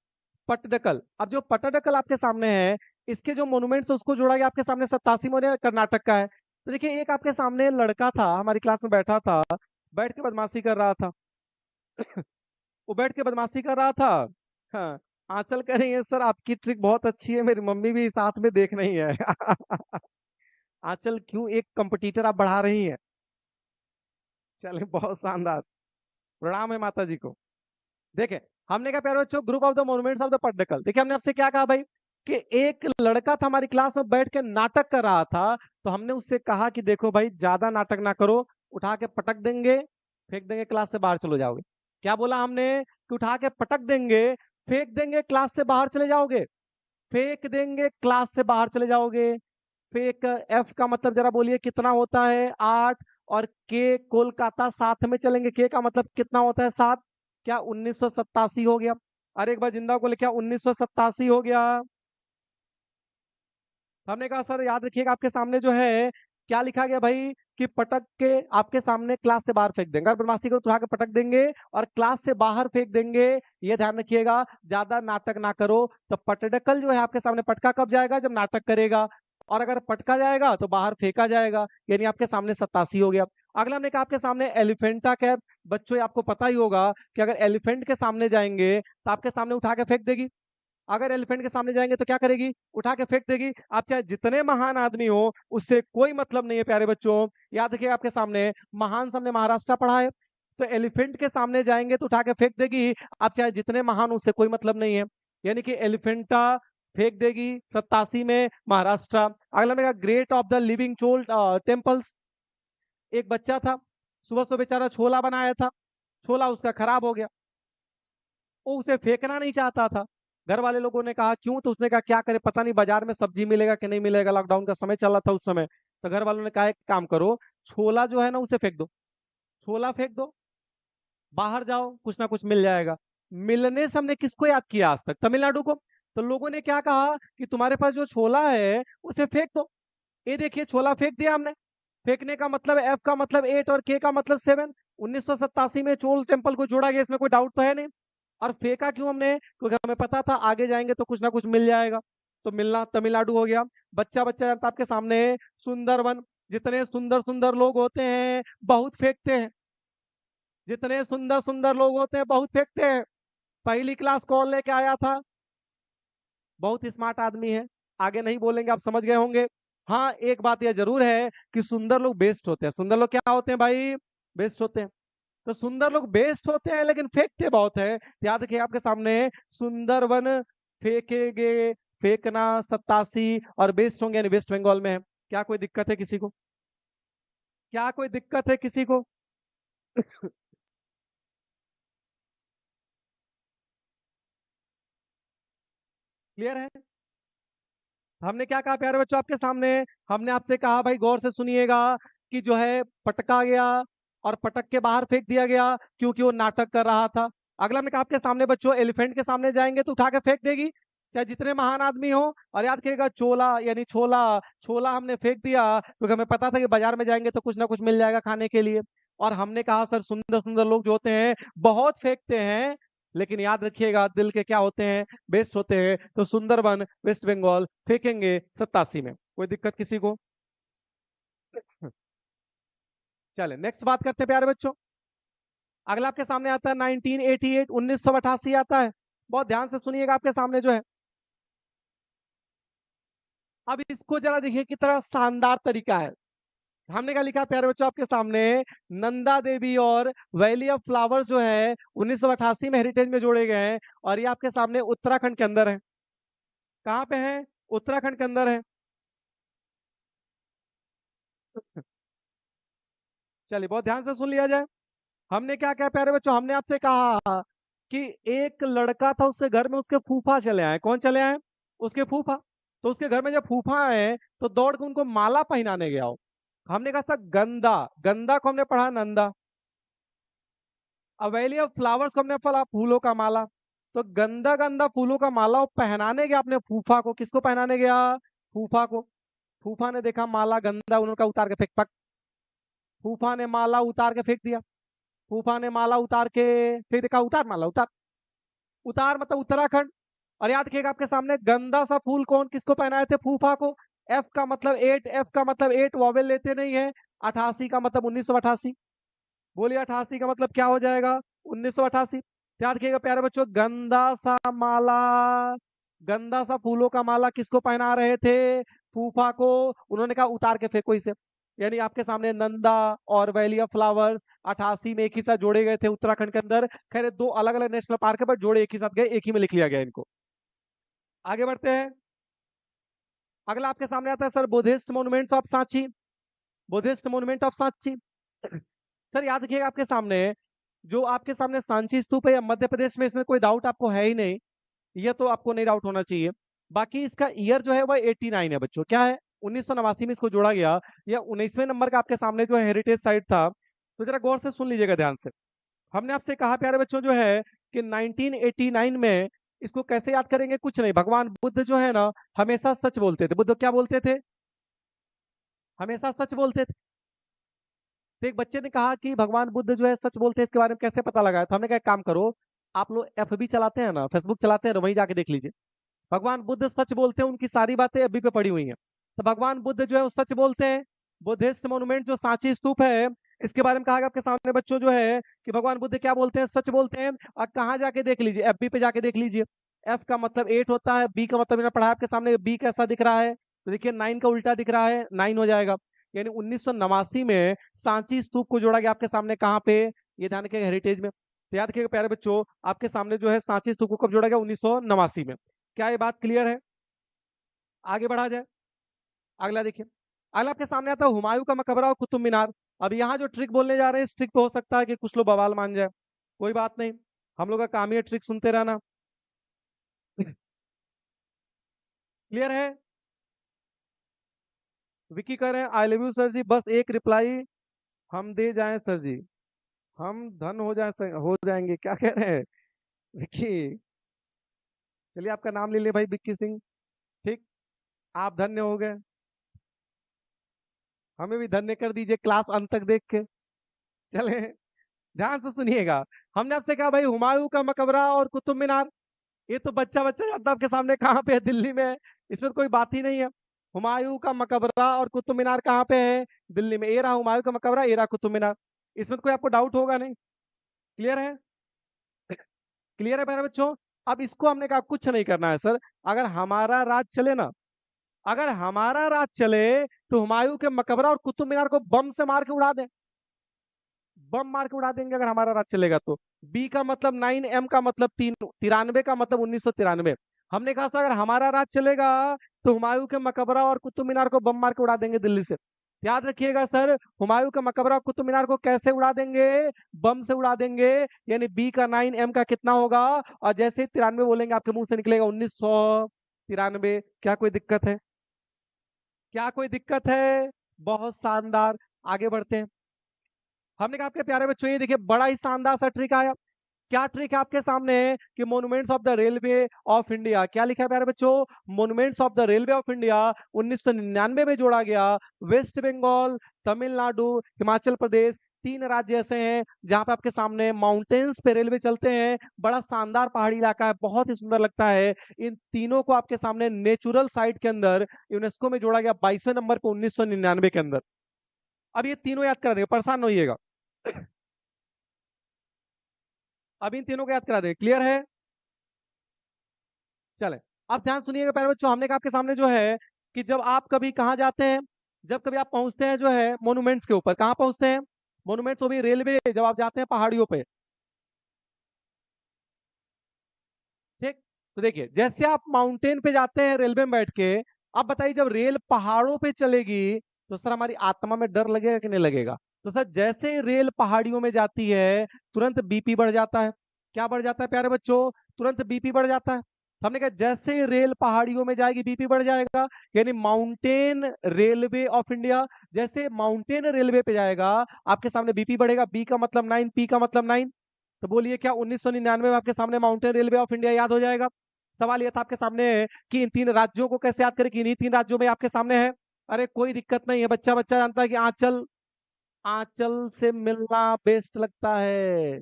Pattadakal. अब जो पट्टदकल आपके सामने है, इसके जो मॉन्यूमेंट्स है उसको जोड़ा गया आपके सामने। 87 में कर्नाटक का है। तो देखिए, एक आपके सामने लड़का था, हमारी क्लास में बैठा था, बैठ के बदमाशी कर रहा था। वो बैठ के बदमाशी कर रहा था। हाँ, आंचल कह रही है सर आपकी ट्रिक बहुत अच्छी है, मेरी मम्मी भी साथ में देख रही है। आंचल क्यों एक कंपटीटर आप बढ़ा रही हैं? चले, बहुत शानदार। प्रणाम है माता जी को। देखे, हमने क्या प्यारे बच्चों, group of the monuments of the Pattadakal. देखिए, हमने आपसे क्या कहा भाई, कि एक लड़का था हमारी क्लास में बैठ के नाटक कर रहा था। तो हमने उससे कहा कि देखो भाई, ज्यादा नाटक ना करो, उठा के पटक देंगे, फेंक देंगे, क्लास से बाहर चलो जाओगे। क्या बोला हमने? कि उठा के पटक देंगे, फेंक देंगे, क्लास से बाहर चले जाओगे। फेंक देंगे, क्लास से बाहर चले जाओगे। फेक एफ का मतलब जरा बोलिए कितना होता है? 8। और के कोलकाता साथ में चलेंगे, के का मतलब कितना होता है? 7। क्या 1987 हो गया? अरे एक बार जिंदा को लिखा, 1987 हो गया। हमने कहा सर याद रखिएगा, आपके सामने जो है क्या लिखा गया भाई, कि पटक के आपके सामने क्लास से बाहर फेंक देंगे। अगर बदमाशी करो तो उठा के पटक देंगे और क्लास से बाहर फेंक देंगे। ये ध्यान रखिएगा, ज्यादा नाटक ना करो। तो पटडकल जो है आपके सामने, पटका कब जाएगा? जब नाटक करेगा। और अगर पटका जाएगा तो बाहर फेंका जाएगा, यानी आपके सामने 87 हो गया। अगला हमने कहा आपके सामने एलिफेंटा कैप्स। बच्चों ये आपको पता ही होगा कि अगर एलिफेंट के सामने जाएंगे तो आपके सामने उठा के फेंक देगी। अगर एलिफेंट के सामने जाएंगे तो क्या करेगी? उठा के फेंक देगी। आप चाहे जितने महान आदमी हो, उससे कोई मतलब नहीं है प्यारे बच्चों। याद रखिए, आपके सामने महान, सामने महाराष्ट्र पढ़ा है। तो एलिफेंट के सामने जाएंगे तो उठा के फेंक देगी। आप चाहे जितने महान, उससे कोई मतलब नहीं है। यानी कि एलिफेंटा फेंक देगी 87 में महाराष्ट्र। अगला मेरा great of the living Chola temples. एक बच्चा था, सुबह सुबह बेचारा छोला बनाया था, छोला उसका खराब हो गया। वो उसे फेंकना नहीं चाहता था। घर वाले लोगों ने कहा क्यों? तो उसने कहा क्या करे, पता नहीं बाजार में सब्जी मिलेगा कि नहीं मिलेगा, लॉकडाउन का समय चल रहा था उस समय। तो घर वालों ने कहा एक काम करो, छोला जो है ना उसे फेंक दो। छोला फेंक दो, बाहर जाओ, कुछ ना कुछ मिल जाएगा। मिलने से हमने किसको याद किया आज तक? तमिलनाडु को। तो लोगों ने क्या कहा कि तुम्हारे पास जो छोला है उसे फेंक दो। ये देखिए, छोला फेंक दिया हमने। फेंकने का मतलब, एफ का मतलब 8 और के का मतलब 7। 1987 में चोल टेम्पल को जोड़ा गया, इसमें कोई डाउट तो है नहीं। और फेंका क्यों हमने? क्योंकि हमें पता था आगे जाएंगे तो कुछ ना कुछ मिल जाएगा। तो मिलना तमिलनाडु हो गया। बच्चा बच्चा जानता आपके सामने सुंदरवन। जितने सुंदर सुंदर लोग होते हैं बहुत फेंकते हैं। जितने सुंदर सुंदर लोग होते हैं बहुत फेंकते हैं। पहली क्लास कौन लेके आया था? बहुत स्मार्ट आदमी है, आगे नहीं बोलेंगे, आप समझ गए होंगे। हाँ, एक बात यह जरूर है कि सुंदर लोग बेस्ट होते हैं। सुंदर लोग क्या होते हैं भाई? बेस्ट होते हैं। तो सुंदर लोग बेस्ट होते हैं लेकिन फेंकते बहुत है। याद रखिए, आपके सामने सुंदर वन फेंकेगे, फेंकना 87 और बेस्ट होंगे, यानी वेस्ट बंगाल में है। क्या कोई दिक्कत है किसी को? क्या कोई दिक्कत है किसी को? क्लियर है? हमने क्या कहा प्यारे बच्चों आपके सामने? हमने आपसे कहा भाई गौर से सुनिएगा कि जो है पटका गया और पटक के बाहर फेंक दिया गया क्योंकि वो नाटक कर रहा था। अगला हमने कहा आपके सामने बच्चों एलिफेंट के सामने जाएंगे तो उठा के फेंक देगी, चाहे जितने महान आदमी हो। और याद करिएगा चोला यानी छोला, छोला हमने फेंक दिया क्योंकि हमें पता था कि बाजार में जाएंगे तो कुछ ना कुछ मिल जाएगा खाने के लिए। और हमने कहा सर सुंदर सुंदर लोग जो होते हैं बहुत फेंकते हैं, लेकिन याद रखिएगा दिल के क्या होते हैं, बेस्ट होते हैं। तो सुंदरबन वेस्ट बंगाल फेंकेंगे 87 में, कोई दिक्कत किसी को? चले नेक्स्ट बात करते हैं प्यारे बच्चों। अगला आपके सामने आता है 1988, 1988 आता है। बहुत ध्यान से सुनिएगा आपके सामने जो है। अब इसको जरा देखिए कितना शानदार तरीका है। हमने क्या लिखा है प्यारे बच्चों आपके सामने? नंदा देवी और वैली ऑफ फ्लावर्स जो है 1988 में हेरिटेज में जोड़े गए हैं और ये आपके सामने उत्तराखंड के अंदर है। कहाँ पे है? उत्तराखंड के अंदर है। चलिए बहुत ध्यान से सुन लिया जाए। हमने क्या कहा प्यारे बच्चों? हमने आपसे कहा कि एक लड़का था, उसके घर में उसके फूफा चले आए। कौन चले आए? उसके फूफा। तो उसके घर में जब फूफा आए तो दौड़ के उनको माला पहनाने गया हो। हमने कहा था गंदा, गंदा को हमने पढ़ा नंदा। अवेली ऑफ फ्लावर्स को हमने पढ़ा फूलों का माला। तो गंदा गंदा फूलों का माला वो पहनाने गया अपने फूफा को। किसको पहनाने गया? फूफा को। फूफा ने देखा माला गंदा, उन्होंने उतार के फेंक पक। फूफा ने माला उतार के फेंक दिया। फूफा ने माला उतार के फिर देखा, उतार माला उतार। उतार मतलब उत्तराखंड। और याद रखिएगा आपके सामने गंदा सा फूल कौन किसको पहनाए थे? फूफा को। एफ का मतलब 8, एफ का मतलब 8 वॉवेल लेते नहीं है। 88 का मतलब 1988। बोलिए 88 का मतलब क्या हो जाएगा? 1988। याद रखिएगा प्यारे बच्चों, गंदा सा माला, गंदा सा फूलों का माला किसको पहना रहे थे? फूफा को। उन्होंने कहा उतार के फेंको इसे। यानी आपके सामने नंदा और वैली ऑफ फ्लावर्स 88 में एक ही साथ जोड़े गए थे उत्तराखंड के अंदर। खैर दो अलग अलग नेशनल पार्क है बट जोड़े एक ही साथ गए, एक ही में लिख लिया गया इनको। आगे बढ़ते हैं। अगला आपके सामने आता है sir Buddhist monuments of Sanchi. Buddhist monument of Sanchi. Sir याद रखिएगा आपके सामने जो आपके सामने सांची स्तूप है मध्य प्रदेश में, इसमें कोई डाउट आपको है ही नहीं, ये तो आपको नहीं डाउट होना चाहिए। बाकी इसका ईयर जो है वह 89 है बच्चों। क्या है? 1989 में इसको जोड़ा गया। या 19वें नंबर का आपके सामने जो है हेरिटेज साइट था। तो जरा गौर से सुन लीजिएगा ध्यान से। हमने आपसे कहा प्यारे बच्चों जो है कि 1989 में इसको कैसे याद करेंगे? कुछ नहीं, भगवान बुद्ध जो है ना हमेशा सच बोलते थे। बुद्ध क्या बोलते थे? हमेशा सच बोलते थे। तो एक बच्चे ने कहा कि भगवान बुद्ध जो है सच बोलते हैं, इसके बारे में कैसे पता लगाया? तो हमने कहा एक काम करो, आप लोग एफबी चलाते हैं ना, फेसबुक चलाते हैं ना, वहीं जाके देख लीजिए। भगवान बुद्ध सच बोलते हैं, उनकी सारी बातें एफबी पे पड़ी हुई हैं। तो भगवान बुद्ध जो है वो सच बोलते हैं। बुद्धिस्ट मॉन्यूमेंट जो सांची स्तूप है इसके बारे में कहा गया आपके सामने बच्चों जो है कि भगवान बुद्ध क्या बोलते हैं? सच बोलते हैं। और कहाँ जाके देख लीजिए? एफबी पे जाके देख लीजिए। एफ का मतलब 8 होता है, बी का मतलब मैंने पढ़ा आपके सामने, बी कैसा दिख रहा है? तो देखिए 9 का उल्टा दिख रहा है, 9 हो जाएगा। यानी 1989 में सांची स्तूप को जोड़ा गया आपके सामने। कहाँ पे? ये ध्यान रखिएगा हेरिटेज में। तो याद रखिएगा प्यारे बच्चों आपके सामने जो है सांची स्तूप को कब जोड़ा गया? 1989 में। क्या ये बात क्लियर है? आगे बढ़ा जाए। अगला देखिए। अगला आपके सामने आता है हुमायूं का मकबरा और कुतुब मीनार। अब यहाँ जो ट्रिक बोलने जा रहे हैं इस ट्रिक पे हो सकता है कि कुछ लोग बवाल मान जाए, कोई बात नहीं, हम लोग का काम ही है ट्रिक सुनते रहना। क्लियर है? विकी कह रहे हैं आई लव यू सर जी, बस एक रिप्लाई हम दे जाएं सर जी, हम धन हो जाए हो जाएंगे। क्या कह रहे हैं विकी? चलिए आपका नाम ले ले भाई, विक्की सिंह। ठीक, आप धन्य हो गए, हमें भी धन्य कर दीजिए क्लास अंत तक देख के। चले ध्यान से सुनिएगा। हमने आपसे कहा भाई हुमायूं का मकबरा और कुतुब मीनार, ये तो बच्चा बच्चा जानता है आपके सामने कहाँ पे है? दिल्ली में है। इसमें तो कोई बात ही नहीं है। हुमायूं का मकबरा और कुतुब मीनार कहाँ पे है? दिल्ली में। ये रहा हुमायूं का मकबरा, ये रहा कुतुब मीनार। इसमें तो कोई आपको डाउट होगा नहीं। क्लियर है? क्लियर है मेरे बच्चों? अब इसको हमने कहा कुछ नहीं करना है सर। अगर हमारा राज चले ना, अगर हमारा राज चले तो हुमायूं के मकबरा और कुतुब मीनार को बम से मार के उड़ा दें। बम मार के उड़ा देंगे अगर हमारा राज चलेगा तो। बी का मतलब 9, एम का मतलब 3, 93 का मतलब 1993। हमने कहा सर अगर हमारा राज चलेगा तो हुमायूं के मकबरा और कुतुब मीनार को बम मार के उड़ा देंगे दिल्ली से। याद रखिएगा सर, हुमायूं का मकबरा और कुतुब मीनार को कैसे उड़ा देंगे? बम से उड़ा देंगे। यानी बी का 9, एम का कितना होगा? और जैसे ही 93 बोलेंगे आपके मुंह से निकलेगा 1900। 93। क्या कोई दिक्कत है? क्या कोई दिक्कत है? बहुत शानदार। आगे बढ़ते हैं। हमने कहा आपके प्यारे बच्चों, ये देखिए बड़ा ही शानदार सा ट्रिक आया। क्या ट्रिक है आपके सामने कि monuments of the railway of India, क्या लिखा है प्यारे बच्चों? Monuments of the railway of India 1999 में जोड़ा गया। वेस्ट बंगाल, तमिलनाडु, हिमाचल प्रदेश, तीन राज्य ऐसे हैं जहां पे आपके सामने माउंटेन्स पे रेलवे चलते हैं। बड़ा शानदार पहाड़ी इलाका है, बहुत ही सुंदर लगता है। इन तीनों को आपके सामने नेचुरल साइट के अंदर यूनेस्को में जोड़ा गया 22वें नंबर पे 1999 के अंदर। अब ये तीनों याद करा देगा, परेशान नहीं होइएगा। अब इन तीनों को याद करा देंगे, क्लियर है? चले, अब ध्यान सुनिएगा प्यारे बच्चों, हमने कहा आपके सामने जो है कि जब आप कभी कहाँ जाते हैं, जब कभी आप पहुंचते हैं जो है मोन्यूमेंट्स के ऊपर, कहाँ पहुंचते हैं? मोन्यूमेंट्स, वो भी रेलवे, जब आप जाते हैं पहाड़ियों पे, ठीक। तो देखिए, जैसे आप माउंटेन पे जाते हैं रेलवे में बैठ के, अब बताइए जब रेल पहाड़ों पे चलेगी तो सर हमारी आत्मा में डर लगेगा कि नहीं लगेगा? तो सर जैसे ही रेल पहाड़ियों में जाती है तुरंत बीपी बढ़ जाता है। क्या बढ़ जाता है प्यारे बच्चों? तुरंत बीपी बढ़ जाता है। तो हमने कहा जैसे ही रेल पहाड़ियों में जाएगी बीपी बढ़ जाएगा। यानी माउंटेन रेलवे ऑफ इंडिया, जैसे माउंटेन रेलवे पे जाएगा आपके सामने बीपी बढ़ेगा। बी का मतलब 9, पी का मतलब 9। तो बोलिए क्या 1999 में आपके सामने माउंटेन रेलवे ऑफ इंडिया याद हो जाएगा? सवाल यह था आपके सामने कि इन तीन राज्यों को कैसे याद करें, कि इन्हीं तीन राज्यों में आपके सामने है। अरे कोई दिक्कत नहीं है, बच्चा बच्चा जानता है कि आंचल, आंचल से मिलना बेस्ट लगता है।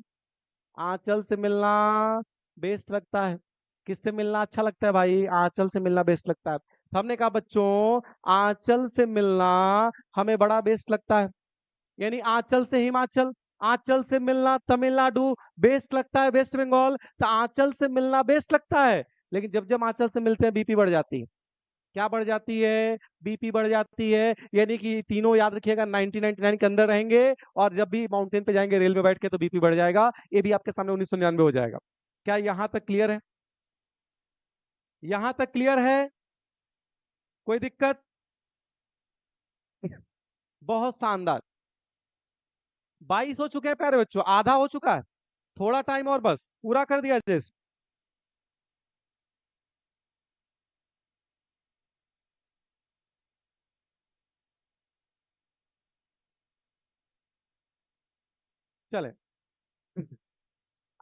आंचल से मिलना बेस्ट लगता है। किससे मिलना अच्छा लगता है भाई? आंचल से मिलना बेस्ट लगता है। तो हमने कहा बच्चों, आंचल से मिलना हमें बड़ा बेस्ट लगता है। यानी आंचल से हिमाचल, आंचल से मिलना तमिलनाडु बेस्ट लगता है, वेस्ट बंगाल। तो आंचल से मिलना बेस्ट लगता है, लेकिन जब जब आंचल से मिलते हैं बीपी बढ़ जाती है। क्या बढ़ जाती है? बीपी बढ़ जाती है। यानी कि तीनों याद रखिएगा 1999 के अंदर रहेंगे, और जब भी माउंटेन पे जाएंगे रेल में बैठ के तो बीपी बढ़ जाएगा। ये भी आपके सामने 1999 हो जाएगा। क्या यहां तक क्लियर है? यहां तक क्लियर है? कोई दिक्कत? बहुत शानदार। 22 हो चुके हैं प्यारे बच्चों, आधा हो चुका है। थोड़ा टाइम और, बस पूरा कर दिया जस्ट। चले,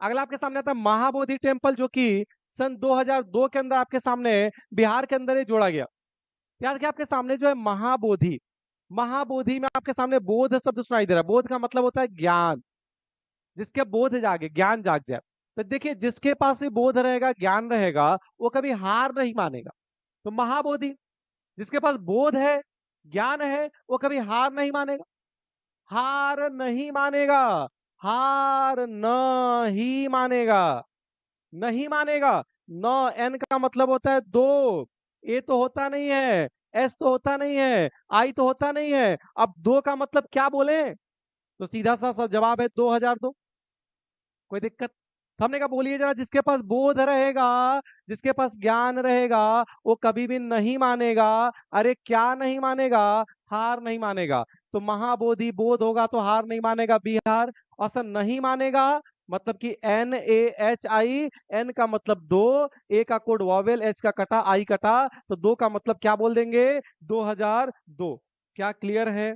अगला आपके सामने आता है महाबोधि टेम्पल, जो कि सन 2002 के अंदर आपके सामने बिहार के अंदर ही जोड़ा गया। याद क्या आपके सामने जो है महाबोधि, महाबोधि में आपके सामने बोध शब्द सुनाई दे रहा है। बोध का मतलब होता है ज्ञान। जिसके बोध जागे, ज्ञान जाग जाए। तो देखिए, जिसके पास ये बोध रहेगा, ज्ञान रहेगा, वो कभी हार नहीं मानेगा। तो महाबोधि, जिसके पास बोध है, ज्ञान है, वो कभी हार नहीं मानेगा। हार नहीं मानेगा, हार नहीं मानेगा, नहीं मानेगा। न, एन का मतलब होता है दो, ए तो होता नहीं है, एस तो होता नहीं है, आई तो होता नहीं है। अब दो का मतलब क्या बोले? तो सीधा सा जवाब है 2002। कोई दिक्कत? तो हमने कहा बोलिए जरा, जिसके पास बोध रहेगा, जिसके पास ज्ञान रहेगा, वो कभी भी नहीं मानेगा। अरे क्या नहीं मानेगा? हार नहीं मानेगा। तो महाबोधि बोध होगा तो हार नहीं मानेगा, बिहार। और सर नहीं मानेगा मतलब कि NAHI, एन का मतलब दो, ए का कोड वॉवेल, एच का कटा, आई कटा, तो दो का मतलब क्या बोल देंगे? 2002। क्या क्लियर है?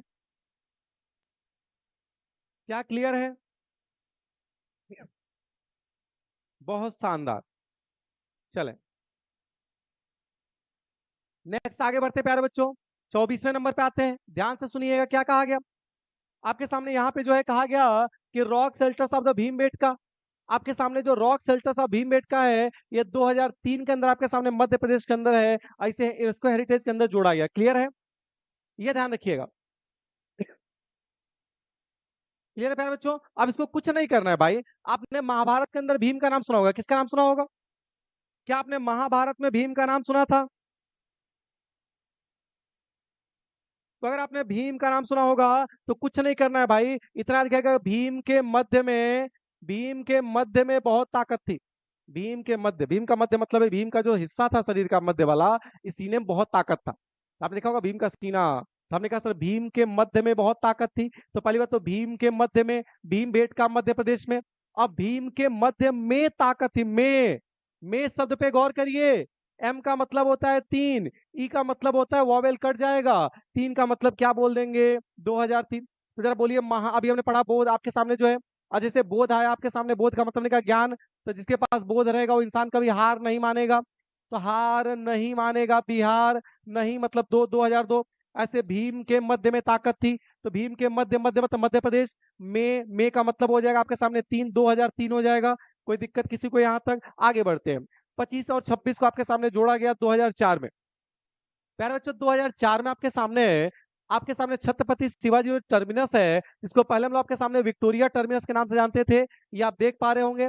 क्या क्लियर है? बहुत शानदार। चले, नेक्स्ट आगे बढ़ते प्यारे बच्चों, 24वें नंबर पे आते हैं। ध्यान से सुनिएगा क्या कहा गया आपके सामने। यहाँ पे जो है कहा गया कि rock shelters of the Bhimbetka, आपके सामने जो रॉक शेल्टर्स ऑफ भीमबेटका है, ये 2003 के अंदर आपके सामने मध्य प्रदेश के अंदर है। ऐसे इसको हेरिटेज के अंदर जोड़ा गया। क्लियर है? ये ध्यान रखिएगा। क्लियर है प्यारे बच्चों? अब इसको कुछ नहीं करना है भाई। आपने महाभारत के अंदर भीम का नाम सुना होगा, किसका नाम सुना होगा? क्या आपने महाभारत में भीम का नाम सुना था? तो अगर आपने भीम का नाम सुना होगा तो कुछ नहीं करना है भाई। इतना दिखेगा, भीम के मध्य में, भीम के मध्य में बहुत ताकत थी। भीम के मध्य, भीम का मध्य मतलब है भीम का जो हिस्सा था शरीर का मध्य वाला, इस सीने में बहुत ताकत था। आपने देखा होगा भीम का सीना। तो हमने कहा सर भीम के मध्य में बहुत ताकत थी। तो पहली बात तो भीम के मध्य में, भीम बेट का मध्य प्रदेश में। अब भीम के मध्य में ताकत थी, में शब्द पे गौर करिए। एम का मतलब होता है 3, ई का मतलब होता है वॉवेल कट जाएगा, 3 का मतलब क्या बोल देंगे 2003। तो जरा बोलिए महा, अभी हमने पढ़ा बोध आपके सामने जो है, और जैसे बोध आया आपके सामने, बोध का मतलब निकला ज्ञान, तो जिसके पास बोध रहेगा वो इंसान कभी हार नहीं मानेगा, तो हार नहीं मानेगा, बिहार नहीं मतलब 2002। ऐसे भीम के मध्य में ताकत थी, तो भीम के मध्य मध्य मतलब मध्य प्रदेश में का मतलब हो जाएगा आपके सामने 3, 2003 हो जाएगा। कोई दिक्कत किसी को यहाँ तक? आगे बढ़ते हैं। 25 और 26 को आपके सामने जोड़ा गया 2004 में। प्यारे बच्चों 2004 में आपके सामने छत्रपति शिवाजी जो टर्मिनस है, जिसको पहले हम लोग आपके सामने विक्टोरिया टर्मिनस के नाम से जानते थे, ये आप देख पा रहे होंगे।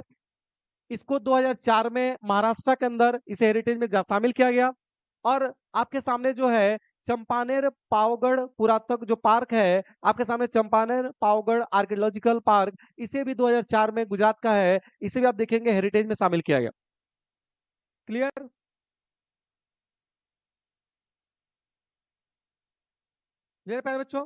इसको 2004 में महाराष्ट्र के अंदर इसे हेरिटेज में शामिल किया गया। और आपके सामने जो है चंपानेर पावगढ़ पुरातत्व जो पार्क है, आपके सामने चंपानेर पावगढ़ आर्कियोलॉजिकल पार्क, इसे भी 2004 में गुजरात का है, इसे भी आप देखेंगे हेरिटेज में शामिल किया गया। क्लियर? क्लियर प्यारे बच्चों?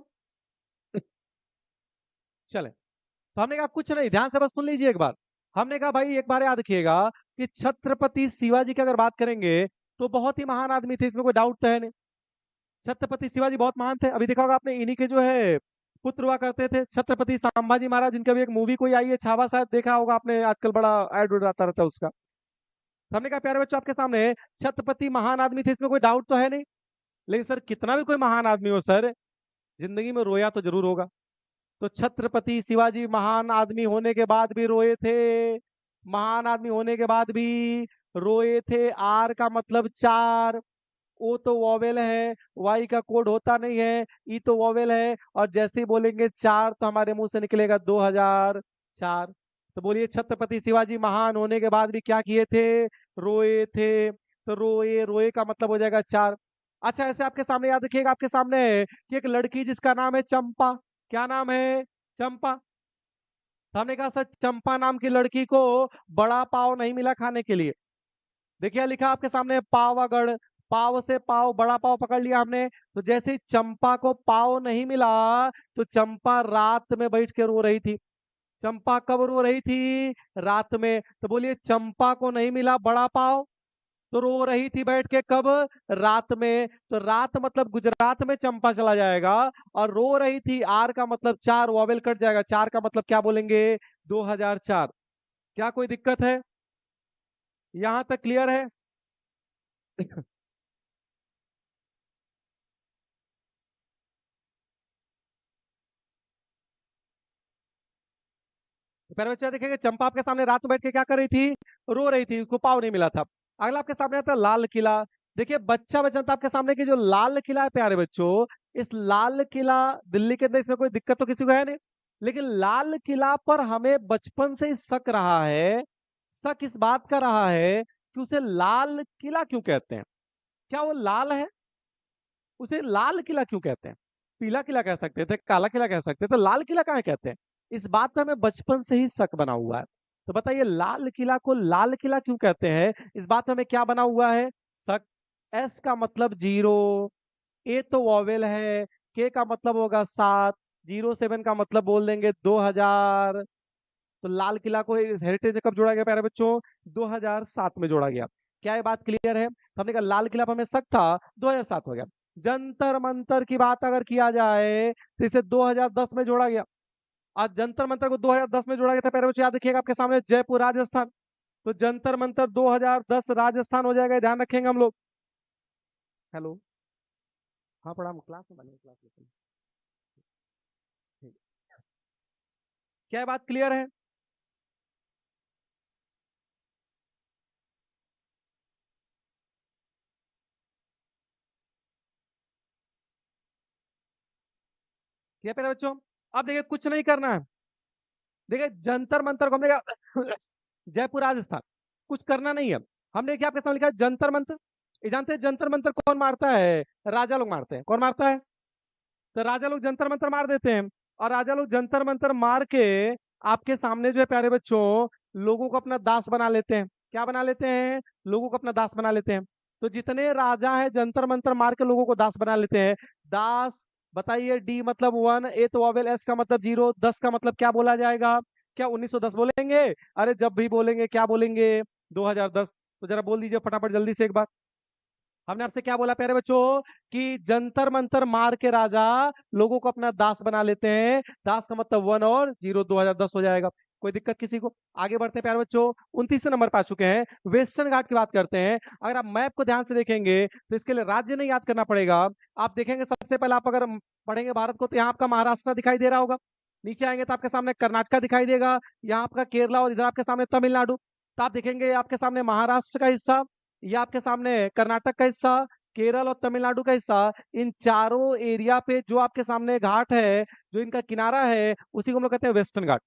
चले, तो हमने कहा कुछ नहीं, ध्यान से बस सुन लीजिए एक बार। हमने कहा भाई एक बार याद रखिएगा कि छत्रपति शिवाजी की अगर बात करेंगे तो बहुत ही महान आदमी थे, इसमें कोई डाउट तो है नहीं। छत्रपति शिवाजी बहुत महान थे। अभी देखा होगा आपने, इन्हीं के जो है पुत्र हुआ करते थे छत्रपति संभाजी महाराज, जिनका भी एक मूवी कोई आई है छावा, शायद देखा होगा आपने, आजकल बड़ा एड आता रहता है उसका। तो हमने कहा प्यारे बच्चों आपके सामने छत्रपति महान आदमी थे, इसमें कोई डाउट तो है नहीं। लेकिन सर कितना भी कोई महान आदमी हो सर, जिंदगी में रोया तो जरूर होगा। तो छत्रपति शिवाजी महान आदमी होने के बाद भी रोए थे, महान आदमी होने के बाद भी रोए थे। आर का मतलब 4, ओ तो वॉवेल है, वाई का कोड होता नहीं है, ई तो वॉवेल है, और जैसे ही बोलेंगे 4 तो हमारे मुंह से निकलेगा 2004। तो बोलिए छत्रपति शिवाजी महान होने के बाद भी क्या किए थे? रोए थे। तो रोए, रोए का मतलब हो जाएगा 4। अच्छा, ऐसे आपके सामने याद रखिएगा, आपके सामने है कि एक लड़की जिसका नाम है चंपा। क्या नाम है? चंपा। तो हमने कहा सर चंपा नाम की लड़की को बड़ा पाव नहीं मिला खाने के लिए। देखिए लिखा आपके सामने पावागढ़, पाव से पाव, बड़ा पाव पकड़ लिया हमने। तो जैसे ही चंपा को पाव नहीं मिला, तो चंपा रात में बैठ के रो रही थी। चंपा कब रो रही थी? रात में। तो बोलिए चंपा को नहीं मिला बड़ा पाव, तो रो रही थी बैठ के कब? रात में। तो रात मतलब गुजरात में चंपा चला जाएगा, और रो रही थी आर का मतलब 4, वॉवेल कट जाएगा, 4 का मतलब क्या बोलेंगे? 2004। क्या कोई दिक्कत है? यहां तक क्लियर है? तो प्यारे बच्चे देखेंगे चंपा आपके सामने रात में बैठ के क्या कर रही थी? रो रही थी, उसको पाव नहीं मिला था। अगला आपके सामने आता है लाल किला। देखिए बच्चा बच्चा था आपके सामने की जो लाल किला है प्यारे बच्चों, इस लाल किला दिल्ली के अंदर, इसमें कोई दिक्कत तो किसी को है नहीं। लेकिन लाल किला पर हमें बचपन से ही शक रहा है, शक इस बात का रहा है कि उसे लाल किला क्यों कहते हैं। क्या वो लाल है? उसे लाल किला क्यों कहते हैं? पीला किला कह सकते थे, काला किला कह सकते थे, लाल किला काहे कहते हैं? इस बात पे हमें बचपन से ही शक बना हुआ है। तो बताइए लाल किला को लाल किला क्यों कहते हैं? इस बात पे हमें क्या बना हुआ है? शक। एस का मतलब 0, ए तो वॉवेल है, के का मतलब होगा 7, 07 का मतलब बोल देंगे 2000। तो लाल किला को हेरिटेज में कब जोड़ा गया प्यारे बच्चों? 2007 में जोड़ा गया। क्या ये बात क्लियर है? तो हमने कहा लाल किला पर हमें शक था, 2007 हो गया। जंतर मंतर की बात अगर किया जाए तो इसे 2010 में जोड़ा गया। आज जंतर मंतर को 2010 में जोड़ा गया था प्यारे बच्चों, याद रखिएगा आपके सामने जयपुर राजस्थान। तो जंतर मंतर 2010 राजस्थान हो जाएगा, ध्यान रखेंगे हम लोग। हेलो, हाँ प्रणाम, क्लास में बने, क्लास में। क्या ये बात क्लियर है? क्या प्यारे बच्चों? अब देखिए कुछ नहीं करना है। देखिए जंतर मंतर को हमने कहा जयपुर राजस्थान, कुछ करना नहीं है। हमने क्या आपके सामने लिखा है? जंतर मंतर। ये जानते हैं जंतर मंतर कौन मारता है? राजा लोग मारते हैं। कौन मारता है? तो राजा लोग जंतर मंतर मार देते हैं। और राजा लोग जंतर मंतर मार के आपके सामने जो है प्यारे बच्चों, लोगों को अपना दास बना लेते हैं। क्या बना लेते हैं? लोगों को अपना दास बना लेते हैं। तो जितने राजा है जंतर मंतर मार के लोगों को दास बना लेते हैं। दास, बताइए डी मतलब 1, ए तो वॉवेल, एस का मतलब 0, 10 का मतलब क्या बोला जाएगा? क्या 1910 बोलेंगे? अरे जब भी बोलेंगे क्या बोलेंगे? 2010। तो जरा बोल दीजिए फटाफट जल्दी से एक बार। हमने आपसे क्या बोला प्यारे बच्चों कि जंतर मंतर मार के राजा लोगों को अपना दास बना लेते हैं। दास का मतलब 1 और 0 2010 हो जाएगा। कोई दिक्कत किसी को? आगे बढ़ते हैं प्यारे बच्चों, 29 नंबर पर आ चुके हैं। वेस्टर्न घाट की बात करते हैं। अगर आप मैप को ध्यान से देखेंगे तो इसके लिए राज्य नहीं याद करना पड़ेगा। आप देखेंगे सबसे पहले आप अगर पढ़ेंगे भारत को तो यहाँ आपका महाराष्ट्र दिखाई दे रहा होगा। नीचे आएंगे तो आपके सामने कर्नाटका दिखाई देगा, यहाँ आपका केरला और इधर आपके सामने तमिलनाडु। तो आप देखेंगे आपके सामने महाराष्ट्र का हिस्सा, ये आपके सामने कर्नाटक का हिस्सा, केरल और तमिलनाडु का हिस्सा। इन चारों एरिया पे जो आपके सामने घाट है, जो इनका किनारा है, उसी को हम लोग कहते हैं वेस्टर्न घाट।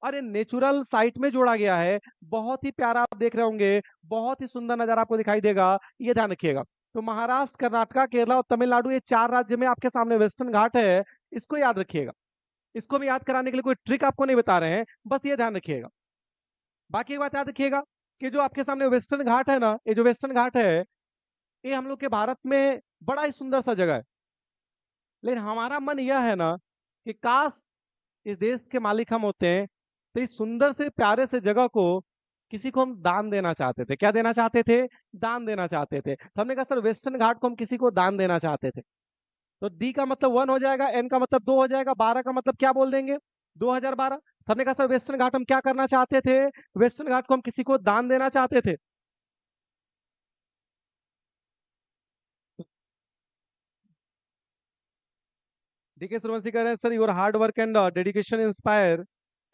और ये नेचुरल साइट में जोड़ा गया है। बहुत ही प्यारा आप देख रहे होंगे, बहुत ही सुंदर नजारा आपको दिखाई देगा, ये ध्यान रखिएगा। तो महाराष्ट्र, कर्नाटका, केरला और तमिलनाडु, ये 4 राज्य में आपके सामने वेस्टर्न घाट है। इसको याद रखिएगा। इसको भी याद कराने के लिए कोई ट्रिक आपको नहीं बता रहे हैं, बस ये ध्यान रखिएगा। बाकी एक बात याद रखिएगा कि जो आपके सामने वेस्टर्न घाट है ना, ये जो वेस्टर्न घाट है, ये हम लोग के भारत में बड़ा ही सुंदर सा जगह है। लेकिन हमारा मन यह है ना कि काश इस देश के मालिक हम होते हैं तो इस सुंदर से प्यारे से जगह को किसी को हम दान देना चाहते थे। क्या देना चाहते थे? दान देना चाहते थे। तो हमने कहा सर वेस्टर्न घाट को हम किसी को दान देना चाहते थे। तो डी का मतलब 1 हो जाएगा, एन का मतलब 2 हो जाएगा, 12 का मतलब क्या बोल देंगे? 2012। तो हमने कहा सर वेस्टर्न घाट हम क्या करना चाहते थे? वेस्टर्न घाट को हम किसी को दान देना चाहते थे। डीके सूर्यवंशी कह रहे हैं sir your hard work and dedication inspire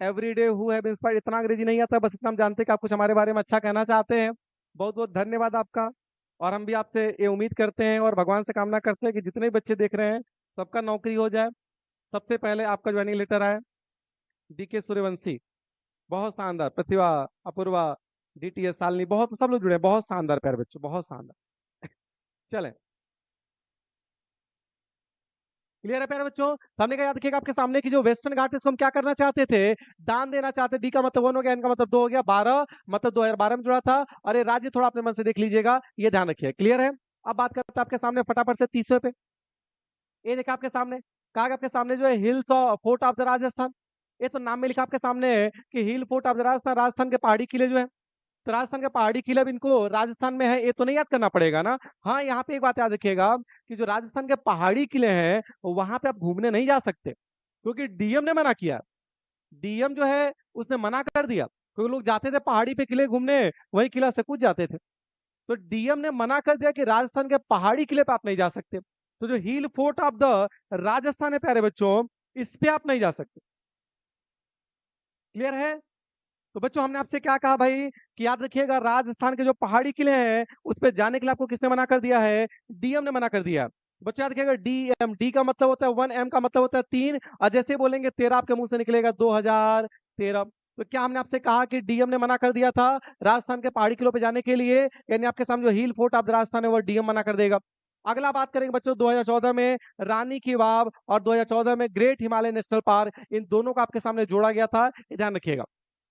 every day who have inspired. इतना अंग्रेजी नहीं आता, बस इतना हम जानते हैं कि आप कुछ हमारे बारे में अच्छा कहना चाहते हैं। बहुत बहुत धन्यवाद आपका। और हम भी आपसे ये उम्मीद करते हैं और भगवान से कामना करते हैं कि जितने भी बच्चे देख रहे हैं सबका नौकरी हो जाए। सबसे पहले आपका ज्वाइनिंग लेटर आए। डीके सूर्यवंशी बहुत शानदार, प्रतिभा, अपूर्वा, डीटीएस सालनी, बहुत सब लोग जुड़े हैं। बहुत शानदार प्यारे बच्चों, बहुत शानदार। चलें, क्लियर है प्यारे बच्चों? तो हमने कहा याद रखिएगा आपके सामने की जो वेस्टर्न घाट है इसको हम क्या करना चाहते थे? दान देना चाहते। डी का मतलब 1 हो गया, एन का मतलब 2 हो गया, 12 मतलब 2012 में जुड़ा था। और ये राज्य थोड़ा अपने मन से देख लीजिएगा, ये ध्यान रखिए। क्लियर है? अब बात करते हैं आपके सामने फटाफट से 30वें पे। ये देखा आपके सामने, कहा गया आपके सामने जो है हिल्स और फोर्ट ऑफ द राजस्थान। ये तो नाम में लिखा आपके सामने है कि hill fort of the Rajasthan, Rajasthan के पहाड़ी किले जो है। तो राजस्थान के पहाड़ी किले अब इनको राजस्थान में है, ये तो नहीं याद करना पड़ेगा ना। हाँ, यहाँ पे एक बात याद रखिएगा कि जो राजस्थान के पहाड़ी किले हैं वहां पे आप घूमने नहीं जा सकते, क्योंकि डीएम ने मना किया। डीएम जो है उसने मना कर दिया, क्योंकि लोग जाते थे पहाड़ी पे किले घूमने, वही किला से कूद जाते थे। तो डीएम ने मना कर दिया कि राजस्थान के पहाड़ी किले पे आप नहीं जा सकते। तो जो hill fort of the Rajasthan है प्यारे बच्चों, इस पे आप नहीं जा सकते। क्लियर है? तो बच्चों हमने आपसे क्या कहा भाई कि याद रखिएगा राजस्थान के जो पहाड़ी किले हैं उस पे जाने के लिए आपको किसने मना कर दिया है? डीएम ने मना कर दिया। बच्चों याद रखिएगा डीएम, डी का मतलब होता है 1, एम का मतलब होता है 3, और जैसे बोलेंगे 13 आपके मुंह से निकलेगा 2013। तो क्या हमने आपसे कहा कि डीएम ने मना कर दिया था राजस्थान के पहाड़ी किलों पे जाने के लिए? यानी आपके सामने जो hill fort of the Rajasthan है वो डीएम मना कर देगा। अगला बात करेंगे बच्चों 2014 में रानी की वाव और 2014 में ग्रेट हिमालय नेशनल पार्क, इन दोनों को आपके सामने जोड़ा गया था, ये ध्यान रखिएगा।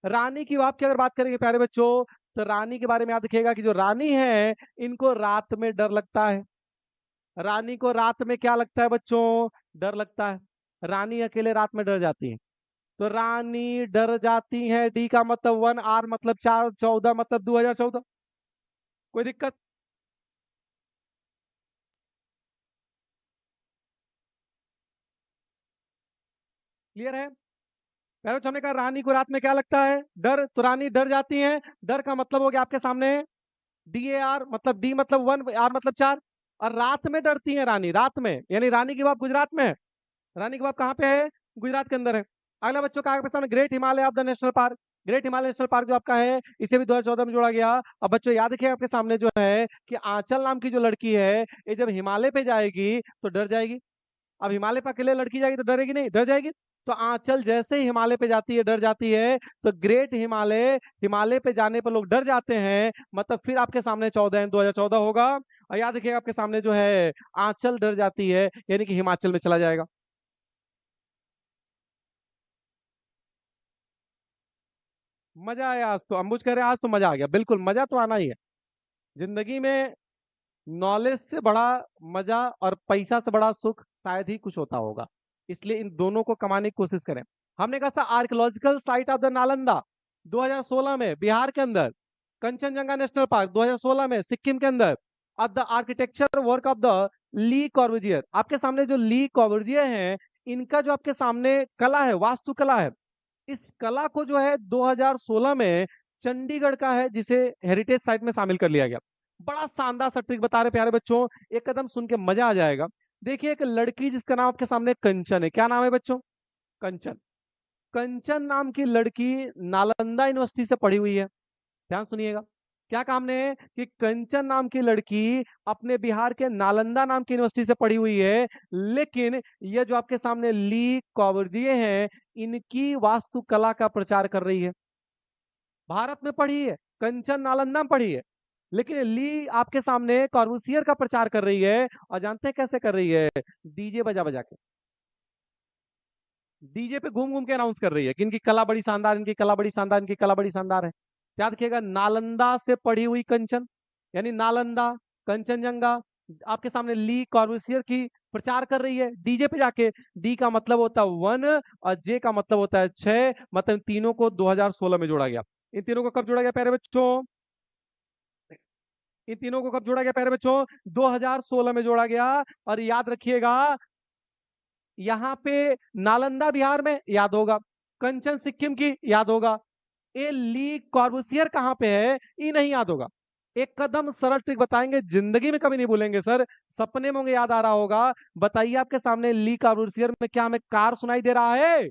रानी की वाव की अगर बात करेंगे प्यारे बच्चों, तो रानी के बारे में याद रखिएगा कि जो रानी है इनको रात में डर लगता है। रानी को रात में क्या लगता है बच्चों? डर लगता है। रानी अकेले रात में डर जाती है। तो रानी डर जाती है, डी का मतलब 1, आर मतलब 4, 14 मतलब 2014। कोई दिक्कत? क्लियर है? पहले तो हमने कहा रानी को रात में क्या लगता है? डर। तो रानी डर जाती है। डर का मतलब हो गया आपके सामने डी ए आर, मतलब डी मतलब 1, आर मतलब 4। और रात में डरती है रानी, रात में, यानी रानी की बात गुजरात में है। रानी की बात कहाँ पे है? गुजरात के अंदर है। अगला बच्चों का आपके सामने great Himalaya of the national park. Great Himalaya national park जो आपका है इसे भी 2014 में जोड़ा गया। अब बच्चों याद रखिए आपके सामने जो है कि आंचल नाम की जो लड़की है ये जब हिमालय पे जाएगी तो डर जाएगी। अब हिमालय पर अकेले लड़की जाएगी तो डरेगी नहीं? डर जाएगी। तो आंचल जैसे ही हिमालय पे जाती है डर जाती है। तो ग्रेट हिमालय, हिमालय पे जाने पर लोग डर जाते हैं, मतलब फिर आपके सामने 2014 होगा। और याद रखिएगा आपके सामने जो है आंचल डर जाती है, यानी कि हिमाचल में चला जाएगा। मजा आया आज तो, अंबुज कह रहे हैं आज तो मजा आ गया। बिल्कुल मजा तो आना ही है जिंदगी में। नॉलेज से बड़ा मजा और पैसा से बड़ा सुख शायद ही कुछ होता होगा, इसलिए इन दोनों को कमाने की कोशिश करें। हमने कहा था archaeological site of the Nalanda 2016 में बिहार के अंदर, कंचनजंगा नेशनल पार्क 2016 में सिक्किम के अंदर, the architecture work of the Le Corbusier. आपके सामने जो ली कॉर्बुजियर हैं, इनका जो आपके सामने कला है, वास्तुकला है, इस कला को जो है 2016 में चंडीगढ़ का है जिसे हेरिटेज साइट में शामिल कर लिया गया। बड़ा शानदार सा ट्रिक बता रहे प्यारे बच्चों, एक कदम सुन के मजा आ जाएगा। देखिए एक लड़की जिसका नाम आपके सामने कंचन है, क्या नाम है बच्चों? कंचन। कंचन नाम की लड़की नालंदा यूनिवर्सिटी से पढ़ी हुई है। ध्यान सुनिएगा, क्या काम ने कि कंचन नाम की लड़की अपने बिहार के नालंदा नाम की यूनिवर्सिटी से पढ़ी हुई है, लेकिन ये जो आपके सामने ली कॉवर्जिए हैं, इनकी वास्तुकला का प्रचार कर रही है। भारत में पढ़ी है, कंचन नालंदा में पढ़ी है, लेकिन ली आपके सामने कॉर्बूसियर का प्रचार कर रही है। और जानते हैं कैसे कर रही है? डीजे बजा बजा के, डीजे पे घूम घूम के अनाउंस कर रही है कि इनकी कला बड़ी शानदार, इनकी कला बड़ी शानदार, इनकी कला बड़ी शानदार है। याद रखिएगा, नालंदा से पढ़ी हुई कंचन, यानी नालंदा, कंचनजंगा, आपके सामने ली कॉर्बूसियर की प्रचार कर रही है डीजे पे जाके। डी का मतलब होता है वन और जे का मतलब होता है छह, मतलब इन तीनों को 2016 में जोड़ा गया। इन तीनों को कब जोड़ा गया प्यारे बच्चों? इन तीनों को कब जोड़ा गया प्यारे बच्चों? 2016 में जोड़ा गया। और याद रखिएगा, यहाँ पे नालंदा बिहार में याद होगा, कंचन सिक्किम की याद होगा, ये ली कॉर्बूसियर कहाँ पे है ये नहीं याद होगा। एक कदम सरल ट्रिक बताएंगे, जिंदगी में कभी नहीं भूलेंगे सर, सपने में होंगे याद आ रहा होगा। बताइए आपके सामने ली कॉर्बूसियर में क्या हमें कार सुनाई दे रहा है?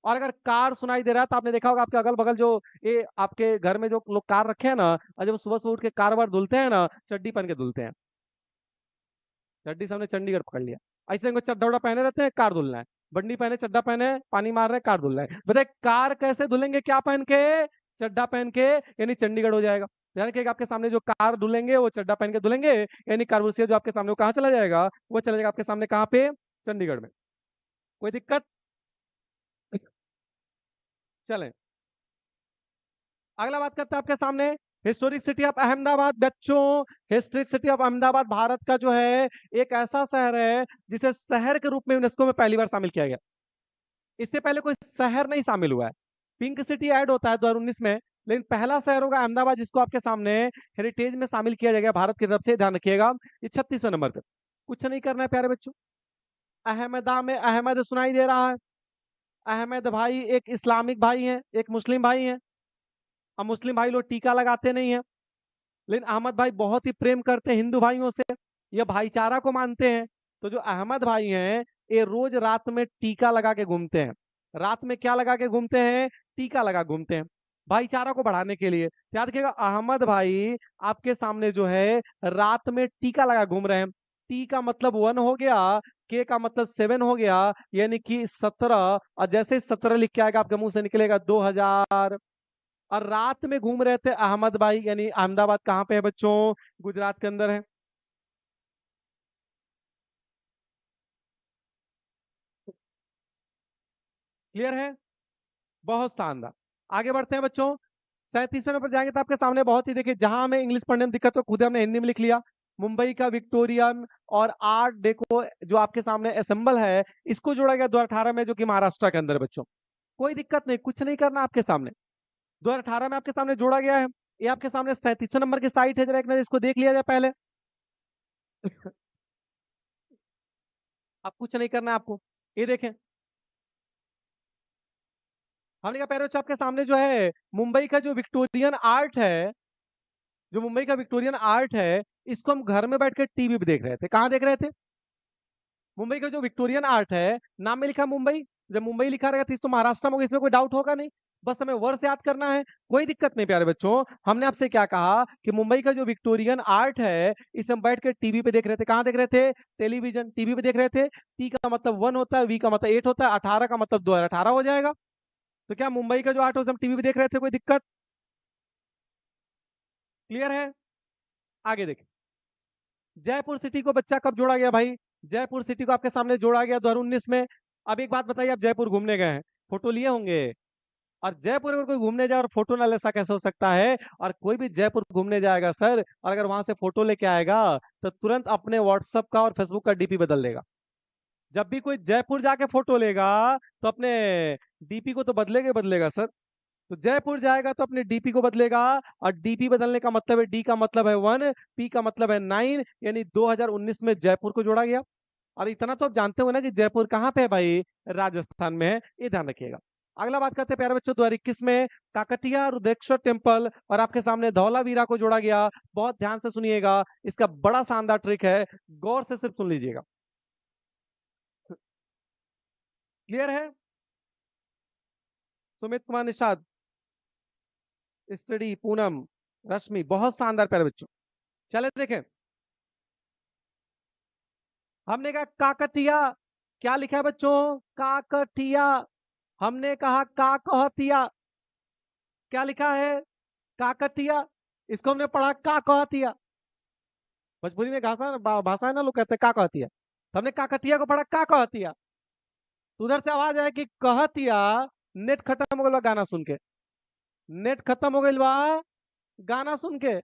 और अगर कार सुनाई दे रहा है तो आपने देखा होगा आपके अगल बगल जो ये आपके घर में जो लोग कार रखे हैं ना, और जब सुबह सुबह उठ के कार बार धुलते हैं ना, चड्डी पहन के धुलते हैं। चड्डी से हमने चंडीगढ़ पकड़ लिया। ऐसे इनको चड्डा उड्डा पहने रहते हैं, कार धुलना है, बंडी पहने चड्डा पहने पानी मार रहे हैं, कार धुल रहा है। बताए कार कैसे धुलेंगे? क्या पहन के? चड्डा पहन के, यानी चंडीगढ़ हो जाएगा। ध्यान रखिएगा, आपके सामने जो कार धुलेंगे वो चड्डा पहन के धुलेंगे, यानी कार्बोसिया जो आपके सामने वो कहाँ चला जाएगा? वो चला जाएगा आपके सामने कहाँ पे? चंडीगढ़ में। कोई दिक्कत? चलें, अगला बात करते हैं आपके सामने हिस्टोरिक सिटी ऑफ अहमदाबाद। बच्चों, historic city of Ahmedabad Bharat का जो है एक ऐसा शहर है जिसे शहर के रूप में यूनेस्को में पहली बार शामिल किया गया। इससे पहले कोई शहर नहीं शामिल हुआ है। पिंक सिटी ऐड होता है 2019 में, लेकिन पहला शहर होगा अहमदाबाद जिसको आपके सामने हेरिटेज में शामिल किया जाएगा भारत की तरफ से। ध्यान रखिएगा, ये 36वें नंबर पे। कुछ नहीं करना है प्यारे बच्चों। अहमदा में अहमद सुनाई दे रहा है। अहमद भाई एक इस्लामिक भाई है, एक मुस्लिम भाई है। अब मुस्लिम भाई लोग टीका लगाते नहीं है, लेकिन अहमद भाई बहुत ही प्रेम करते हैं हिंदू भाइयों से, यह भाईचारा को मानते हैं। तो जो अहमद भाई हैं, ये रोज रात में टीका लगा के घूमते हैं। रात में क्या लगा के घूमते हैं? टीका लगा घूमते हैं, भाईचारा को बढ़ाने के लिए। याद रखिएगा, अहमद भाई आपके सामने जो है रात में टीका लगा घूम रहे हैं। टी का मतलब 1 हो गया, के का मतलब 7 हो गया, यानी कि 17। और जैसे ही 17 लिख के आएगा आपके मुंह से निकलेगा 2000। और रात में घूम रहे थे अहमद भाई, यानी अहमदाबाद कहाँ पे है बच्चों? गुजरात के अंदर है। क्लियर है? बहुत शानदार। आगे बढ़ते हैं बच्चों, 37वें नंबर जाएंगे तो आपके सामने बहुत ही, देखिए जहां हमें इंग्लिश पढ़ने में दिक्कत हो खुद हमने हिंदी में लिख लिया। मुंबई का विक्टोरियन और आर्ट डेको जो आपके सामने असेंबल है, इसको जोड़ा गया 2018 में, जो कि महाराष्ट्र के अंदर है बच्चों। कोई दिक्कत नहीं, कुछ नहीं करना आपके सामने। 2018 में आपके सामने जोड़ा गया है। ये आपके सामने 37वें नंबर की साइट है, जरा एक नजर इसको देख लिया जाए पहले। अब कुछ नहीं करना है आपको, ये देखें। हमने कहा पैरोच आपके सामने जो है मुंबई का जो विक्टोरियन आर्ट है, जो मुंबई का विक्टोरियन आर्ट है, इसको हम घर में बैठ के टीवी पे देख रहे थे। कहाँ देख रहे थे? मुंबई का जो विक्टोरियन आर्ट है, नाम में लिखा मुंबई, जब मुंबई लिखा रहेगा तो इस तो महाराष्ट्र में होगा, इसमें कोई डाउट होगा नहीं। बस हमें वर्ष याद करना है, कोई दिक्कत नहीं प्यारे बच्चों। हमने आपसे क्या कहा कि मुंबई का जो विक्टोरियन आर्ट है, इसे हम बैठ के टीवी पे देख रहे थे। कहाँ देख रहे थे? टेलीविजन, टीवी पे देख रहे थे। टी का मतलब 1 होता है, वी का मतलब 8 होता है, 18 का मतलब 2018 हो जाएगा। तो क्या मुंबई का जो आर्ट है उसे हम टीवी पे देख रहे थे? कोई दिक्कत? क्लियर है? आगे देखें, जयपुर सिटी को बच्चा कब जोड़ा गया भाई? जयपुर सिटी को आपके सामने जोड़ा गया 2019 में। अब एक बात बताइए, आप जयपुर घूमने गए हैं, फोटो लिए होंगे। और जयपुर अगर कोई घूमने जाए और फोटो ना ले, ऐसा कैसे हो सकता है? और कोई भी जयपुर घूमने जाएगा सर, और अगर वहां से फोटो लेके आएगा तो तुरंत अपने व्हाट्सएप का और फेसबुक का डीपी बदल देगा। जब भी कोई जयपुर जाके फोटो लेगा तो अपने डीपी को तो बदलेगा ही बदलेगा सर। तो जयपुर जाएगा तो अपने डीपी को बदलेगा, और डीपी बदलने का मतलब है, डी का मतलब है 1, पी का मतलब है 9, यानी 2019 में जयपुर को जोड़ा गया। और इतना तो आप जानते हो ना कि जयपुर कहाँ पे है भाई, राजस्थान में है, ये ध्यान रखिएगा। अगला बात करते हैं प्यारे बच्चों, 2021 में काकटिया रुद्रेश्वर टेम्पल और आपके सामने धौलावीरा को जोड़ा गया। बहुत ध्यान से सुनिएगा, इसका बड़ा शानदार ट्रिक है, गौर से सिर्फ सुन लीजिएगा। क्लियर है? सुमित कुमार निषाद, स्टडी, पूनम, रश्मि, बहुत शानदार प्यारे बच्चों। चले देखें, हमने कहा काकटिया, क्या लिखा है बच्चों, काकटिया। हमने कहा काकहतिया, क्या लिखा है, काकटिया। इसको हमने पढ़ा काकहतिया। भोजपुरी में भाषा है ना, लोग कहते हैं काकहतिया, तो हमने काकटिया को पढ़ा काकहतिया। तो उधर से आवाज आया कि कहतिया, नेट खत्म हो गया गाना सुन के, नेट खत्म हो गया गाना सुन के।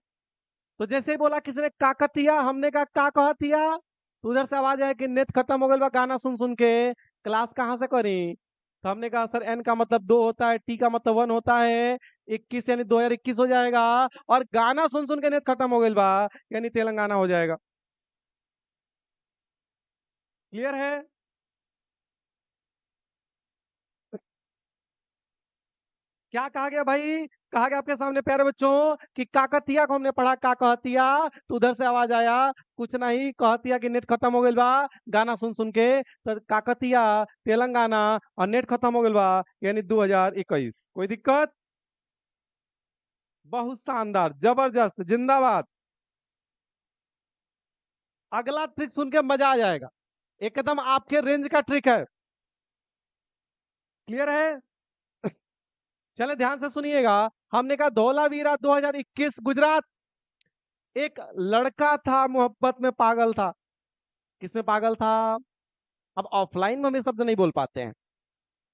तो जैसे ही बोला किसी ने काकतिया, हमने कहा काकहतिया, तो उधर से आवाज आया कि नेट खत्म हो गया गाना सुन सुन के, क्लास कहाँ से करी। तो हमने कहा सर एन का मतलब 2 होता है, टी का मतलब 1 होता है, 21 यानी 2021 हो जाएगा, और गाना सुन सुन के नेट खत्म हो गया यानी तेलंगाना हो जाएगा। क्लियर है? क्या कहा गया भाई, कहा गया आपके सामने प्यारे बच्चों कि काकतिया को हमने पढ़ा काकहतिया, तो उधर से आवाज आया कुछ नहीं, कहतिया कि नेट खत्म हो गया गाना सुन सुन के, तो काकतिया तेलंगाना और नेट खत्म हो गया यानी 2021। कोई दिक्कत? बहुत शानदार, जबरदस्त, जिंदाबाद। अगला ट्रिक सुन के मजा आ जाएगा, एकदम आपके रेंज का ट्रिक है। क्लियर है? चले ध्यान से सुनिएगा, हमने कहा धौलावीरा 2021 गुजरात। एक लड़का था मोहब्बत में पागल था, किसमें पागल था। अब ऑफलाइन में हम ये शब्द नहीं बोल पाते हैं,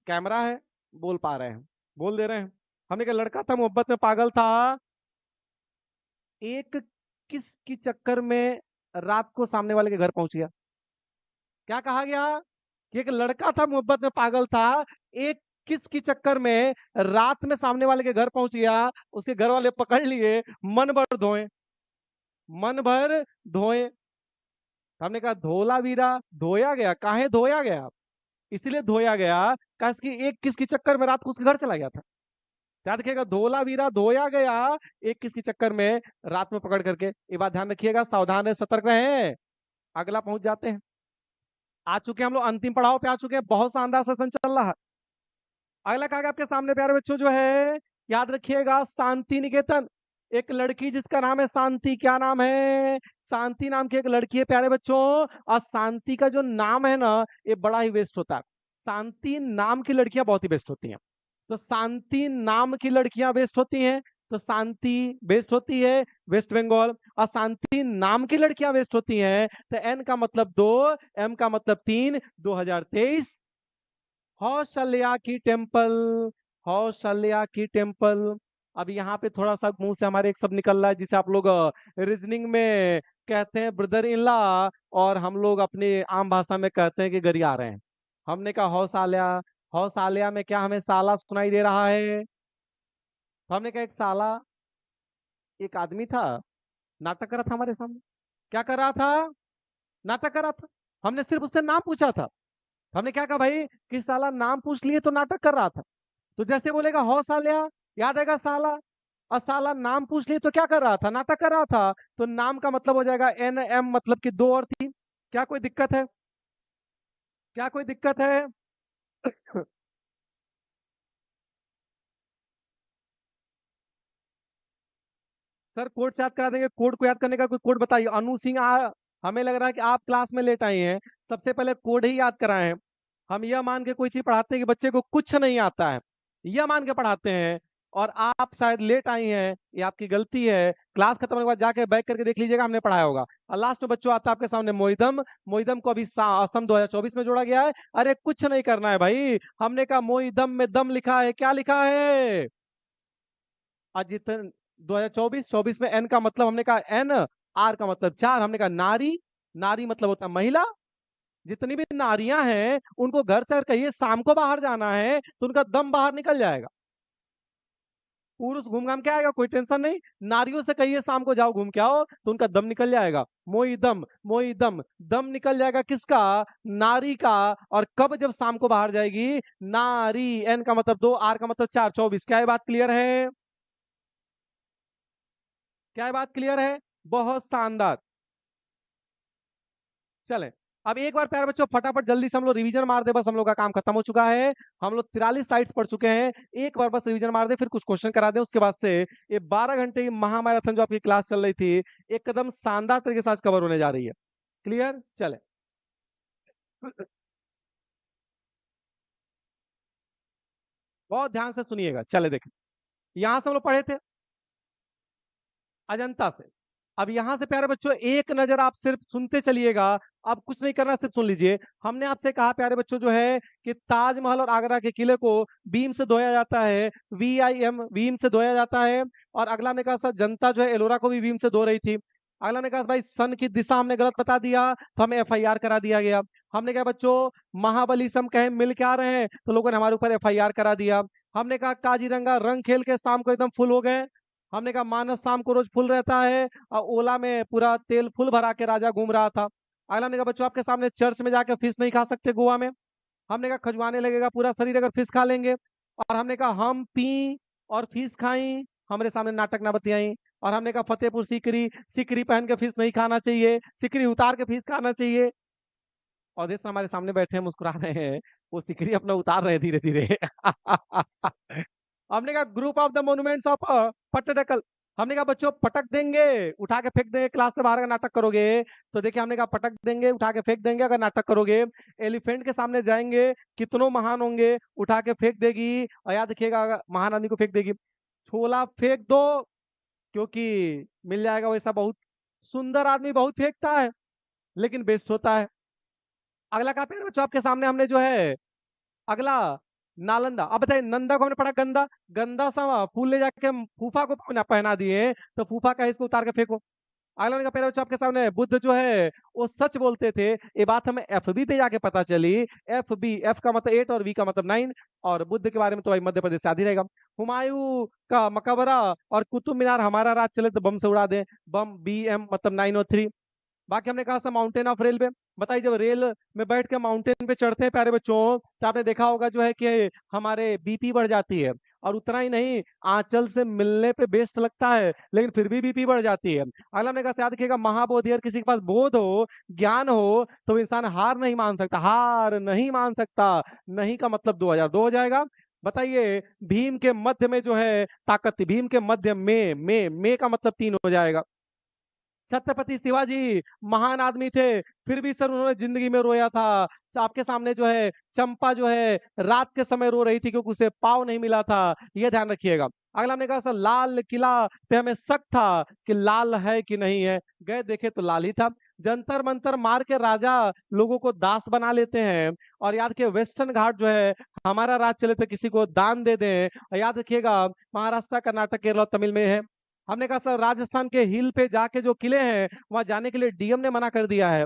कैमरा है, बोल पा रहे हैं, बोल दे रहे हैं। हमने कहा लड़का था मोहब्बत में पागल था, एक किस की चक्कर में रात को सामने वाले के घर पहुंच गया। क्या कहा गया कि एक लड़का था मोहब्बत में पागल था, एक किस की चक्कर में रात में सामने वाले के घर पहुंच गया, उसके घर वाले पकड़ लिए, मन भर धोए, मन भर धोए। हमने कहा धोलावीरा धोया गया, काहे धोया गया, इसलिए धोया गया कस कि एक किसके चक्कर में रात को उसके घर चला गया था। याद रखिएगा, धोलावीरा धोया गया एक किसके चक्कर में रात में पकड़ करके। ये बात ध्यान रखिएगा, सावधान रहे, सतर्क रहे। अगला पहुंच जाते हैं, आ चुके हैं हम लोग अंतिम पड़ाव पे आ चुके हैं, बहुत शानदार सेशन चल रहा है। अगला कहा आपके सामने प्यारे बच्चों जो है, याद रखिएगा शांति निकेतन। एक लड़की जिसका नाम है शांति, क्या नाम है, शांति नाम की एक लड़की है प्यारे बच्चों। और शांति का जो नाम है ना, ये बड़ा ही वेस्ट होता है। शांति नाम की लड़कियां बहुत ही बेस्ट होती हैं, तो शांति नाम की लड़कियां बेस्ट होती हैं, तो शांति बेस्ट होती है वेस्ट बंगाल, और शांति नाम की लड़कियां बेस्ट होती हैं, तो एन का मतलब 2, एम का मतलब 3, 2023 हौशल्या की टेम्पल, हौशल्या की टेम्पल। अब यहाँ पे थोड़ा सा मुंह से हमारे एक शब्द निकल रहा है जिसे आप लोग रीजनिंग में कहते हैं ब्रदर इन लॉ, और हम लोग अपनी आम भाषा में कहते हैं कि गरिया रहे हैं। हमने कहा हौसाल्या, हौसाल्या में क्या हमें साला सुनाई दे रहा है, तो हमने कहा एक साला, एक आदमी था, नाटक कर रहा था हमारे सामने। क्या कर रहा था, नाटक कर रहा था। हमने सिर्फ उससे नाम पूछा था, हमने क्या कहा भाई कि साला नाम पूछ लिए तो नाटक कर रहा था। तो जैसे बोलेगा हौ सालिया, याद आएगा साला, और साला नाम पूछ लिए तो क्या कर रहा था, नाटक कर रहा था। तो नाम का मतलब हो जाएगा एन एम, मतलब कि 2 और 3। क्या कोई दिक्कत है, क्या कोई दिक्कत है? सर कोड से याद करा देंगे, कोड को याद करने का कोई कोड बताइए। अनु सिंह हमें लग रहा है कि आप क्लास में लेट आई हैं, सबसे पहले कोड ही याद कराए हैं। हम यह मान के कोई चीज पढ़ाते हैं कि बच्चे को कुछ नहीं आता है, यह मान के पढ़ाते हैं, और आप शायद लेट आई हैं, ये आपकी गलती है। क्लास खत्म होने के बाद जाके बैक करके देख लीजिएगा, हमने पढ़ाया होगा। और लास्ट में बच्चों आता है आपके सामने मोइदम, मोइदम को अभी असम 2024 में जोड़ा गया है। अरे कुछ नहीं करना है भाई, हमने कहा मोइदम में दम लिखा है, क्या लिखा है अजितन, 2024, 24 में एन का मतलब हमने कहा एन, आर का मतलब 4, हमने कहा नारी, नारी मतलब होता है महिला। जितनी भी नारियां हैं उनको घर से कहिए शाम को बाहर जाना है तो उनका दम बाहर निकल जाएगा। पुरुष घूम घाम के आएगा, कोई टेंशन नहीं। नारियों से कहिए शाम को जाओ घूम के आओ, तो उनका दम निकल जाएगा। मोई दम, मोई दम, दम निकल जाएगा किसका? नारी का। और कब? जब शाम को बाहर जाएगी नारी। एन का मतलब 2, आर का मतलब 4, 24। क्या ये बात क्लियर है? क्या ये बात क्लियर है? बहुत शानदार। चले, अब एक बार प्यारे बच्चों फटाफट जल्दी से हम लोग रिवीजन मार दे, बस हम लोग का काम खत्म हो चुका है। हम लोग 43 साइट्स पढ़ चुके हैं। एक बार बस रिवीजन मार दे, फिर कुछ क्वेश्चन करा दे, उसके बाद से ये 12 घंटे की महामैराथन जो आपकी क्लास चल रही थी एकदम शानदार तरीके से आज कवर होने जा रही है। क्लियर? चले, बहुत ध्यान से सुनिएगा। चले देखें, यहां से हम लोग पढ़े थे अजंता से। अब यहां से प्यारे बच्चों एक नजर आप सिर्फ सुनते चलिएगा, अब कुछ नहीं करना, सिर्फ सुन लीजिए। हमने आपसे कहा प्यारे बच्चों जो है कि ताजमहल और आगरा के किले को बीम से धोया जाता है, VIM, बीम से धोया जाता है। और अगला हमने कहा सर जनता जो है एलोरा को भी बीम से धो रही थी। अगला हमने कहा भाई सन की दिशा हमने गलत बता दिया, तो हमें FIR करा दिया गया। हमने कहा बच्चों महाबली से हम कहे मिल के आ रहे हैं, तो लोगों ने हमारे ऊपर FIR करा दिया। हमने कहा काजीरंगा रंग खेल के शाम को एकदम फुल हो गए। हमने कहा मानस शाम को रोज फुल रहता है, और ओला में पूरा तेल फुल भरा के राजा घूम रहा था। अगला हमने कहा बच्चों आपके सामने चर्च में जाके फिश नहीं खा सकते गोवा में। हमने कहा खजुआने लगेगा पूरा शरीर अगर फिश खा लेंगे। और हमने कहा हम पी और फिश खाई, हमारे सामने नाटक ना बतियाई। और हमने कहा फतेहपुर सीकरी, सिकरी पहन के फिश नहीं खाना चाहिए, सिकरी उतार के फिश खाना चाहिए। और देश हमारे सामने बैठे हैं मुस्कुरा रहे हैं, वो सिकरी अपना उतार रहे धीरे धीरे। हमने कहा group of the monuments of Pattadakal. हमने कहा बच्चों पटक देंगे, उठा के फेंक देंगे, क्लास से बाहर का नाटक करोगे तो देखिए हमने कहा पटक देंगे, उठा के फेंक देंगे अगर नाटक करोगे। एलिफेंट के सामने जाएंगे, कितनों महान होंगे, उठा के फेंक देगी। और याद रखिएगा अगर महान आदमी को फेंक देगी, छोला फेंक दो, क्योंकि मिल जाएगा वैसा बहुत सुंदर आदमी, बहुत फेंकता है लेकिन बेस्ट होता है। अगला का पेड़ बच्चों आपके सामने हमने जो है अगला नालंदा। अब बताइए नंदा को हमने पढ़ा गंदा, गंदा सा फूल ले जाके हम फूफा को पहना दिए, तो फूफा का इसको उतार के फेंको। अगला का पेड़ बच्चों आपके सामने बुद्ध जो है वो सच बोलते थे, ये बात हमें FB पे जाके पता चली। FB, F का मतलब 8 और V का मतलब 9। और बुद्ध के बारे में तो भाई मध्य प्रदेश से आधी रहेगा। हुमायूं का मकबरा और कुतुब मीनार हमारा राज चले तो बम से उड़ा दे, बम BM मतलब 9 और 3। बाकी हमने कहा था माउंटेन ऑफ रेलवे। बताइए जब रेल में बैठ के माउंटेन पे चढ़ते हैं प्यारे बच्चों, तो आपने देखा होगा जो है कि हमारे BP बढ़ जाती है। और उतना ही नहीं, आंचल से मिलने पे बेस्ट लगता है लेकिन फिर भी BP बढ़ जाती है। अगला हमने कहा याद रखिएगा महाबोधि, अगर किसी के पास बोध हो, ज्ञान हो, तो इंसान हार नहीं मान सकता, हार नहीं मान सकता। नहीं का मतलब 2002 हो जाएगा। बताइए भीम के मध्य में जो है ताकत थी, भीम के मध्य में का मतलब 3 हो जाएगा। छत्रपति शिवाजी महान आदमी थे, फिर भी सर उन्होंने जिंदगी में रोया था। आपके सामने जो है चंपा जो है रात के समय रो रही थी क्योंकि उसे पाव नहीं मिला था, यह ध्यान रखिएगा। अगला हमने कहा सर लाल किला पे हमें शक था कि लाल है कि नहीं है, गए देखे तो लाल ही था। जंतर मंतर मार के राजा लोगों को दास बना लेते हैं। और याद रखिए वेस्टर्न घाट जो है हमारा राज चले तो किसी को दान दे दें। और याद रखिएगा महाराष्ट्र, कर्नाटक, केरल, तमिल में है। हमने कहा सर राजस्थान के हिल पे जाके जो किले हैं वहां जाने के लिए DM ने मना कर दिया है।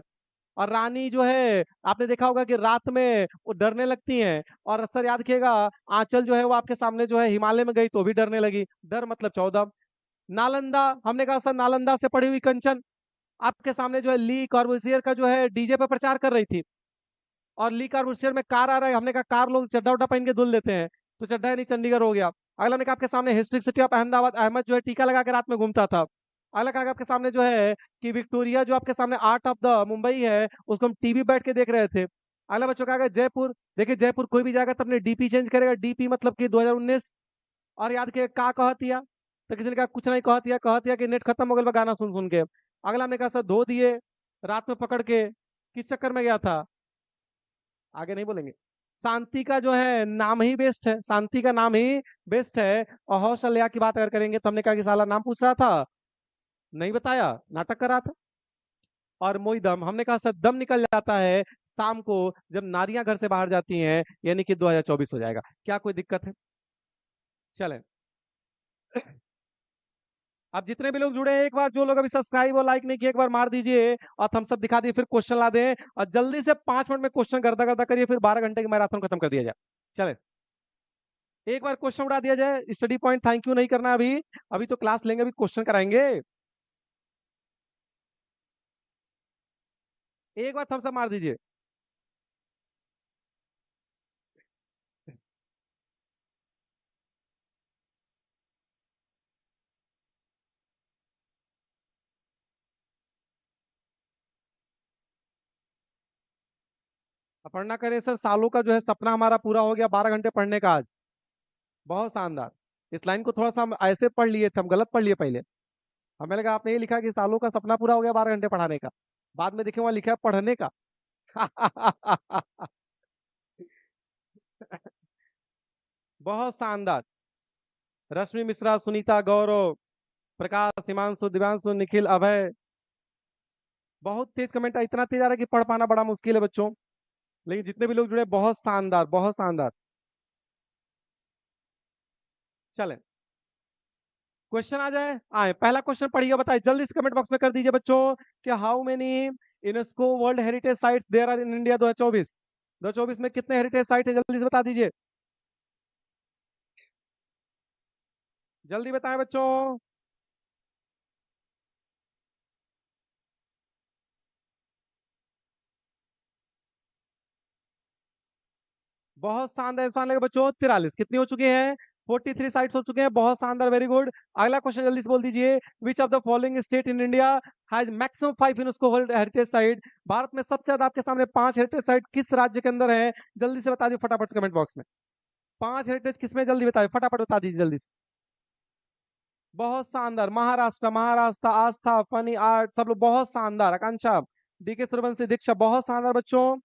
और रानी जो है आपने देखा होगा कि रात में वो डरने लगती हैं। और सर याद रखिएगा आंचल जो है वो आपके सामने जो है हिमालय में गई तो भी डरने लगी, डर मतलब 14। नालंदा, हमने कहा सर नालंदा से पढ़ी हुई कंचन आपके सामने जो है ली कॉर्बूसियर का जो है DJ पे प्रचार कर रही थी। और ली कॉर्बूसियर में कार आ रहा है, हमने कहा कार लोग चड्डा उड्डा पहन के धुल देते हैं, तो चड्डा ही नहीं चंडीगढ़ हो गया। अगला ने आपके सामने historic city of Ahmedabad, Ahmed जो है टीका लगा के रात में घूमता था। अगला कहा आपके सामने जो है कि विक्टोरिया जो आपके सामने आर्ट ऑफ द मुंबई है उसको हम टीवी बैठ के देख रहे थे। अगला बच्चों का जयपुर, देखिए जयपुर कोई भी जाएगा तो अपने DP चेंज करेगा, DP मतलब कि 2019। और याद के का कहतिया, तो किसी ने कहा कुछ नहीं कहतिया, कहतिया कि नेट खत्म हो गया गाना सुन सुन के। अगला हमने कहा सर धो दिए रात में पकड़ के, किस चक्कर में गया था, आगे नहीं बोलेंगे। शांति का जो है नाम ही बेस्ट है, शांति का नाम ही बेस्ट है। और हौशल्या की बात अगर करेंगे तो हमने कहा कि साला नाम पूछ रहा था, नहीं बताया, नाटक कर रहा था। और मोई दम, हमने कहा सर दम निकल जाता है शाम को जब नारियां घर से बाहर जाती हैं, यानी कि 2024 हो जाएगा। क्या कोई दिक्कत है? चलें, अब जितने भी लोग जुड़े हैं एक बार जो लोग अभी सब्सक्राइब और लाइक नहीं किए एक बार मार दीजिए और थम्स अप दिखा दिए, फिर क्वेश्चन ला दें और जल्दी से 5 मिनट में क्वेश्चन करता करता करिए, फिर 12 घंटे की मैराथन खत्म कर दिया जाए। चले, एक बार क्वेश्चन उड़ा दिया जाए, स्टडी पॉइंट थैंक यू नहीं करना अभी, अभी तो क्लास लेंगे, अभी क्वेश्चन कराएंगे। एक बार थम्स अप मार दीजिए। पढ़ना करे सर, सालों का जो है सपना हमारा पूरा हो गया 12 घंटे पढ़ने का आज। बहुत शानदार। इस लाइन को थोड़ा सा हम ऐसे पढ़ लिए थे, हम गलत पढ़ लिए पहले। हमें लगा आपने ये लिखा कि सालों का सपना पूरा हो गया 12 घंटे पढ़ाने का। बाद में देखे वहां लिखा है पढ़ने का। बहुत शानदार। रश्मि मिश्रा, सुनीता, गौरव, प्रकाश, हिमांशु, दिव्यांशु, निखिल, अभय। बहुत तेज कमेंट, इतना तेज आ रहा है कि पढ़ पाना बड़ा मुश्किल है बच्चों। लेकिन जितने भी लोग जुड़े, बहुत शानदार, बहुत शानदार। चलें, क्वेश्चन आ जाए। आए, पहला क्वेश्चन पढ़िए, बताइए जल्दी से कमेंट बॉक्स में कर दीजिए बच्चों कि how many UNESCO world heritage sites there are in India 2024। 2024 में कितने हेरिटेज साइट है, जल्दी से बता दीजिए। जल्दी बताएं बच्चों। बहुत शानदार इंसान लगे बच्चों, 43 कितनी हो चुकी हैं? 43 साइट्स हो चुके हैं, बहुत शानदार, वेरी गुड। अगला क्वेश्चन जल्दी से बोल दीजिए, which of the following state in India has maximum 5 UNESCO world heritage site. Bharat में सबसे ज्यादा आपके सामने 5 हेरिटेज साइट किस राज्य के अंदर है? जल्दी से बता दीजिए फटाफट से कमेंट बॉक्स में। 5 हेरिटेज किसमें, जल्दी बताइए, फटाफट बता दीजिए जल्दी से। बहुत शानदार, महाराष्ट्र, महाराष्ट्र, आस्था, फनी आर्ट, सब लोग बहुत शानदार। आकांक्षा, डीके सुरवंशी, दीक्षा, बहुत शानदार बच्चों,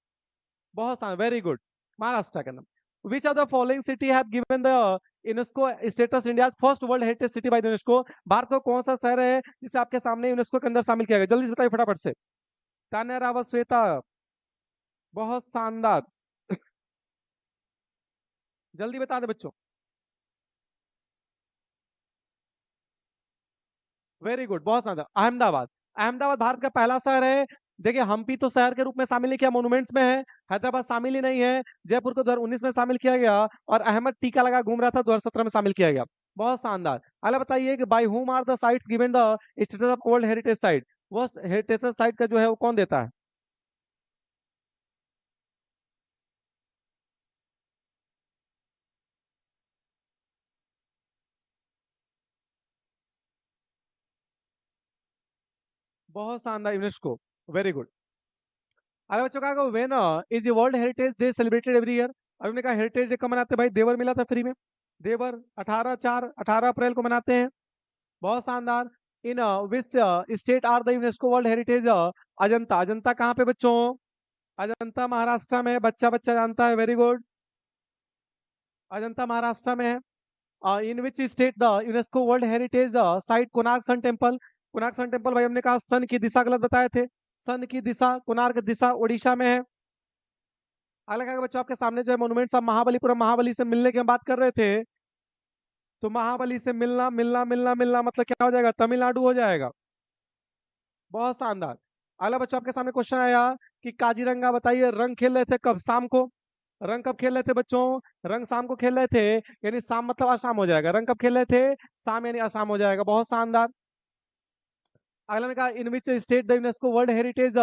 बहुत शानदार, वेरी गुड। महाराष्ट्र के नाम। Which of the following city have given the UNESCO status India first world heritage city by the UNESCO. Bharat का कौन सा शहर है जिसे आपके सामने यूनेस्को के अंदर शामिल किया गया? जल्दी से बताइए फटाफट से। तान्या रावत, श्वेता, बहुत शानदार। जल्दी बता दे बच्चों। वेरी गुड, बहुत शानदार, अहमदाबाद। अहमदाबाद भारत का पहला शहर है। देखिए हम्पी तो शहर के रूप में शामिल नहीं किया, मोन्यूमेंट्स में है। हैदराबाद शामिल ही नहीं है। जयपुर को 2019 में शामिल किया गया, और अहमद टीका लगा घूम रहा था, 2017 में शामिल किया गया। बहुत शानदार। अगला बताइए कि by whom are the sites given the status of world heritage site. वो हेरिटेज साइट का जो है वो कौन देता है? बहुत शानदार, यूनेस्को, वेरी गुड। अरे बच्चों का when is world heritage day celebrated every year. अभी हमने कहा हेरिटेज डे कब मनाते हैं भाई? देवर मिला था फ्री में, देवर 18 अप्रैल को मनाते हैं। बहुत शानदार। In which state are the UNESCO world heritage? Ajanta, Ajanta कहाँ पे बच्चों? अजंता महाराष्ट्र में है, बच्चा बच्चा जानता है, वेरी गुड। अजंता महाराष्ट्र में है। In which state the UNESCO world heritage site Konark sun temple. Konark sun temple भाई हमने कहा सन की दिशा गलत बताए थे, सन की दिशा, कोणार्क दिशा उड़ीसा में है। अगला क्या बच्चों आपके सामने जो है मोन्यूमेंट्स ऑफ महाबलीपुरम, महाबली से मिलने की हम बात कर रहे थे, तो महाबली से मिलना मिलना मिलना मिलना मतलब क्या हो जाएगा? तमिलनाडु हो जाएगा। बहुत शानदार। अगला बच्चों आपके सामने क्वेश्चन आया कि काजीरंगा बताइए रंग खेल रहे थे कब? शाम को। रंग कब खेल रहे थे बच्चों? रंग शाम को खेल रहे थे, यानी शाम मतलब आसाम हो जाएगा। रंग कब खेल रहे थे? शाम यानी आसाम हो जाएगा। बहुत शानदार। अगला में कहा in which state the UNESCO world heritage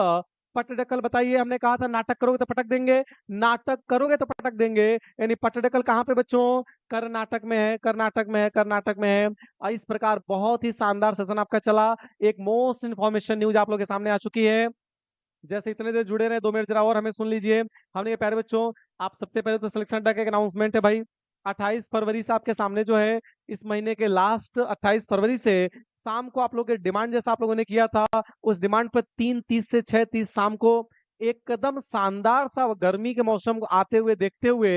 Pattadakal बताइए। हमने कहा था नाटक करोगे तो पटक देंगे, नाटक करोगे तो पटक देंगे, यानी पटडकल कहाँ पे बच्चों? कर्नाटक में है, कर्नाटक में है, कर्नाटक में है। इस प्रकार बहुत ही शानदार सेशन आपका चला। एक मोस्ट इन्फॉर्मेशन न्यूज आप लोग के सामने आ चुकी है। जैसे इतने देर जुड़े रहे, 2 मिनट जरा और हमें सुन लीजिए। हमने ये प्यारे बच्चों, आप सबसे पहले तो सिलेक्शन का एक अनाउंसमेंट है भाई। 28 फरवरी से आपके सामने जो है, इस महीने के लास्ट 28 फरवरी से शाम को आप लोगों के डिमांड जैसा आप लोगों ने किया था, उस डिमांड पर 3:30 से 6:30 शाम को एकदम शानदार सा गर्मी के मौसम को आते हुए देखते हुए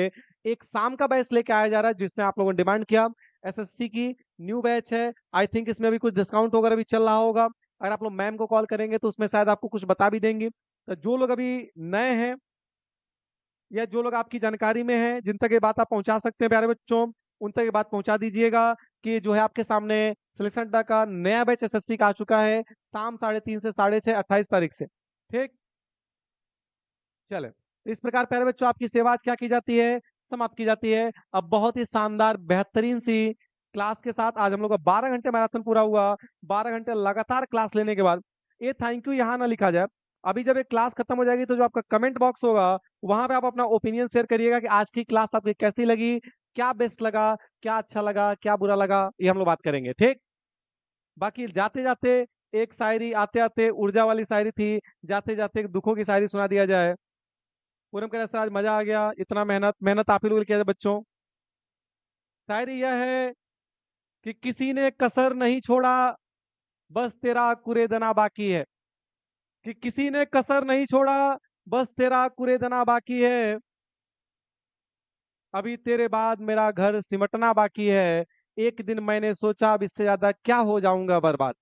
एक शाम का बैच लेके आया जा रहा है, जिसने आप लोगों ने डिमांड किया। एसएससी की न्यू बैच है। आई थिंक इसमें अभी कुछ डिस्काउंट वगैरह भी चल रहा होगा। अगर आप लोग मैम को कॉल करेंगे तो उसमें शायद आपको कुछ बता भी देंगे। तो जो लोग अभी नए हैं, या जो लोग आपकी जानकारी में हैं, जिन तक ये बात आप पहुंचा सकते हैं प्यारे बच्चों, उन तक ये बात पहुंचा दीजिएगा कि जो है आपके सामने सिलेक्शन अड्डा का नया बैच एसएससी का आ चुका है, शाम 3:30 से 6:30 28 तारीख से। ठीक, चले। इस प्रकार प्यारे बच्चों आपकी सेवा आज क्या की जाती है? समाप्त की जाती है। अब बहुत ही शानदार बेहतरीन सी क्लास के साथ आज हम लोग का 12 घंटे मैराथन पूरा हुआ। 12 घंटे लगातार क्लास लेने के बाद ये थैंक यू यहाँ ना लिखा जाए। अभी जब ये क्लास खत्म हो जाएगी तो जो आपका कमेंट बॉक्स होगा वहां पे आप अपना ओपिनियन शेयर करिएगा कि आज की क्लास आपकी कैसी लगी, क्या बेस्ट लगा, क्या अच्छा लगा, क्या बुरा लगा, ये हम लोग बात करेंगे, ठीक। बाकी जाते जाते एक शायरी, आते आते ऊर्जा वाली शायरी थी, जाते जाते एक दुखों की शायरी सुना दिया जाए। पूनम कह रहा सर आज मजा आ गया, इतना मेहनत मेहनत आप ही लोग ने किया है बच्चों। शायरी यह है कि किसी ने कसर नहीं छोड़ा, बस तेरा कुरेदना बाकी है। कि किसी ने कसर नहीं छोड़ा, बस तेरा कुरेदना बाकी है। अभी तेरे बाद मेरा घर सिमटना बाकी है। एक दिन मैंने सोचा अब इससे ज्यादा क्या हो जाऊंगा बर्बाद।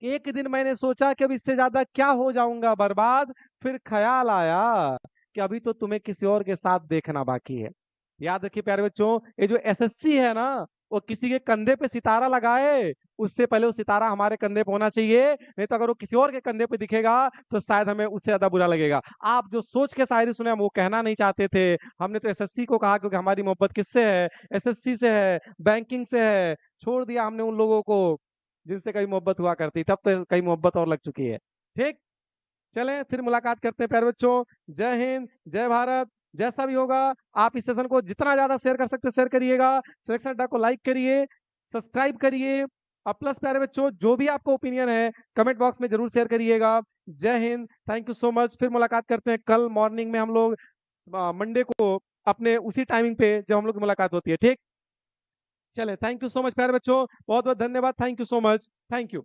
एक दिन मैंने सोचा कि अब इससे ज्यादा क्या हो जाऊंगा बर्बाद। फिर ख्याल आया कि अभी तो तुम्हें किसी और के साथ देखना बाकी है। याद रखिए प्यारे बच्चों, ये जो एसएससी है ना, वो किसी के कंधे पे सितारा लगाए उससे पहले वो सितारा हमारे कंधे पे होना चाहिए। नहीं तो अगर वो किसी और के कंधे पे दिखेगा तो शायद हमें उससे ज्यादा बुरा लगेगा। आप जो सोच के शायरी सुने हम वो कहना नहीं चाहते थे। हमने तो एसएससी को कहा क्योंकि हमारी मोहब्बत किससे है, एसएससी से है, बैंकिंग से है। छोड़ दिया हमने उन लोगों को जिनसे कहीं मोहब्बत हुआ करती, तब तो कहीं मोहब्बत और लग चुकी है, ठीक। चलें फिर मुलाकात करते हैं प्यारे बच्चों। जय हिंद, जय भारत। जैसा भी होगा आप इस सेशन को जितना ज्यादा शेयर कर सकते शेयर करिएगा। सिलेक्शन अड्डा को लाइक करिए, सब्सक्राइब करिए। और प्लस प्यारे बच्चों जो भी आपका ओपिनियन है कमेंट बॉक्स में जरूर शेयर करिएगा। जय Hind, thank you so much. फिर मुलाकात करते हैं कल मॉर्निंग में हम लोग मंडे को अपने उसी टाइमिंग पे जब हम लोग की मुलाकात होती है, ठीक। चले थैंक यू सो मच प्यारे बच्चों, बहुत बहुत धन्यवाद, thank you so much, thank you.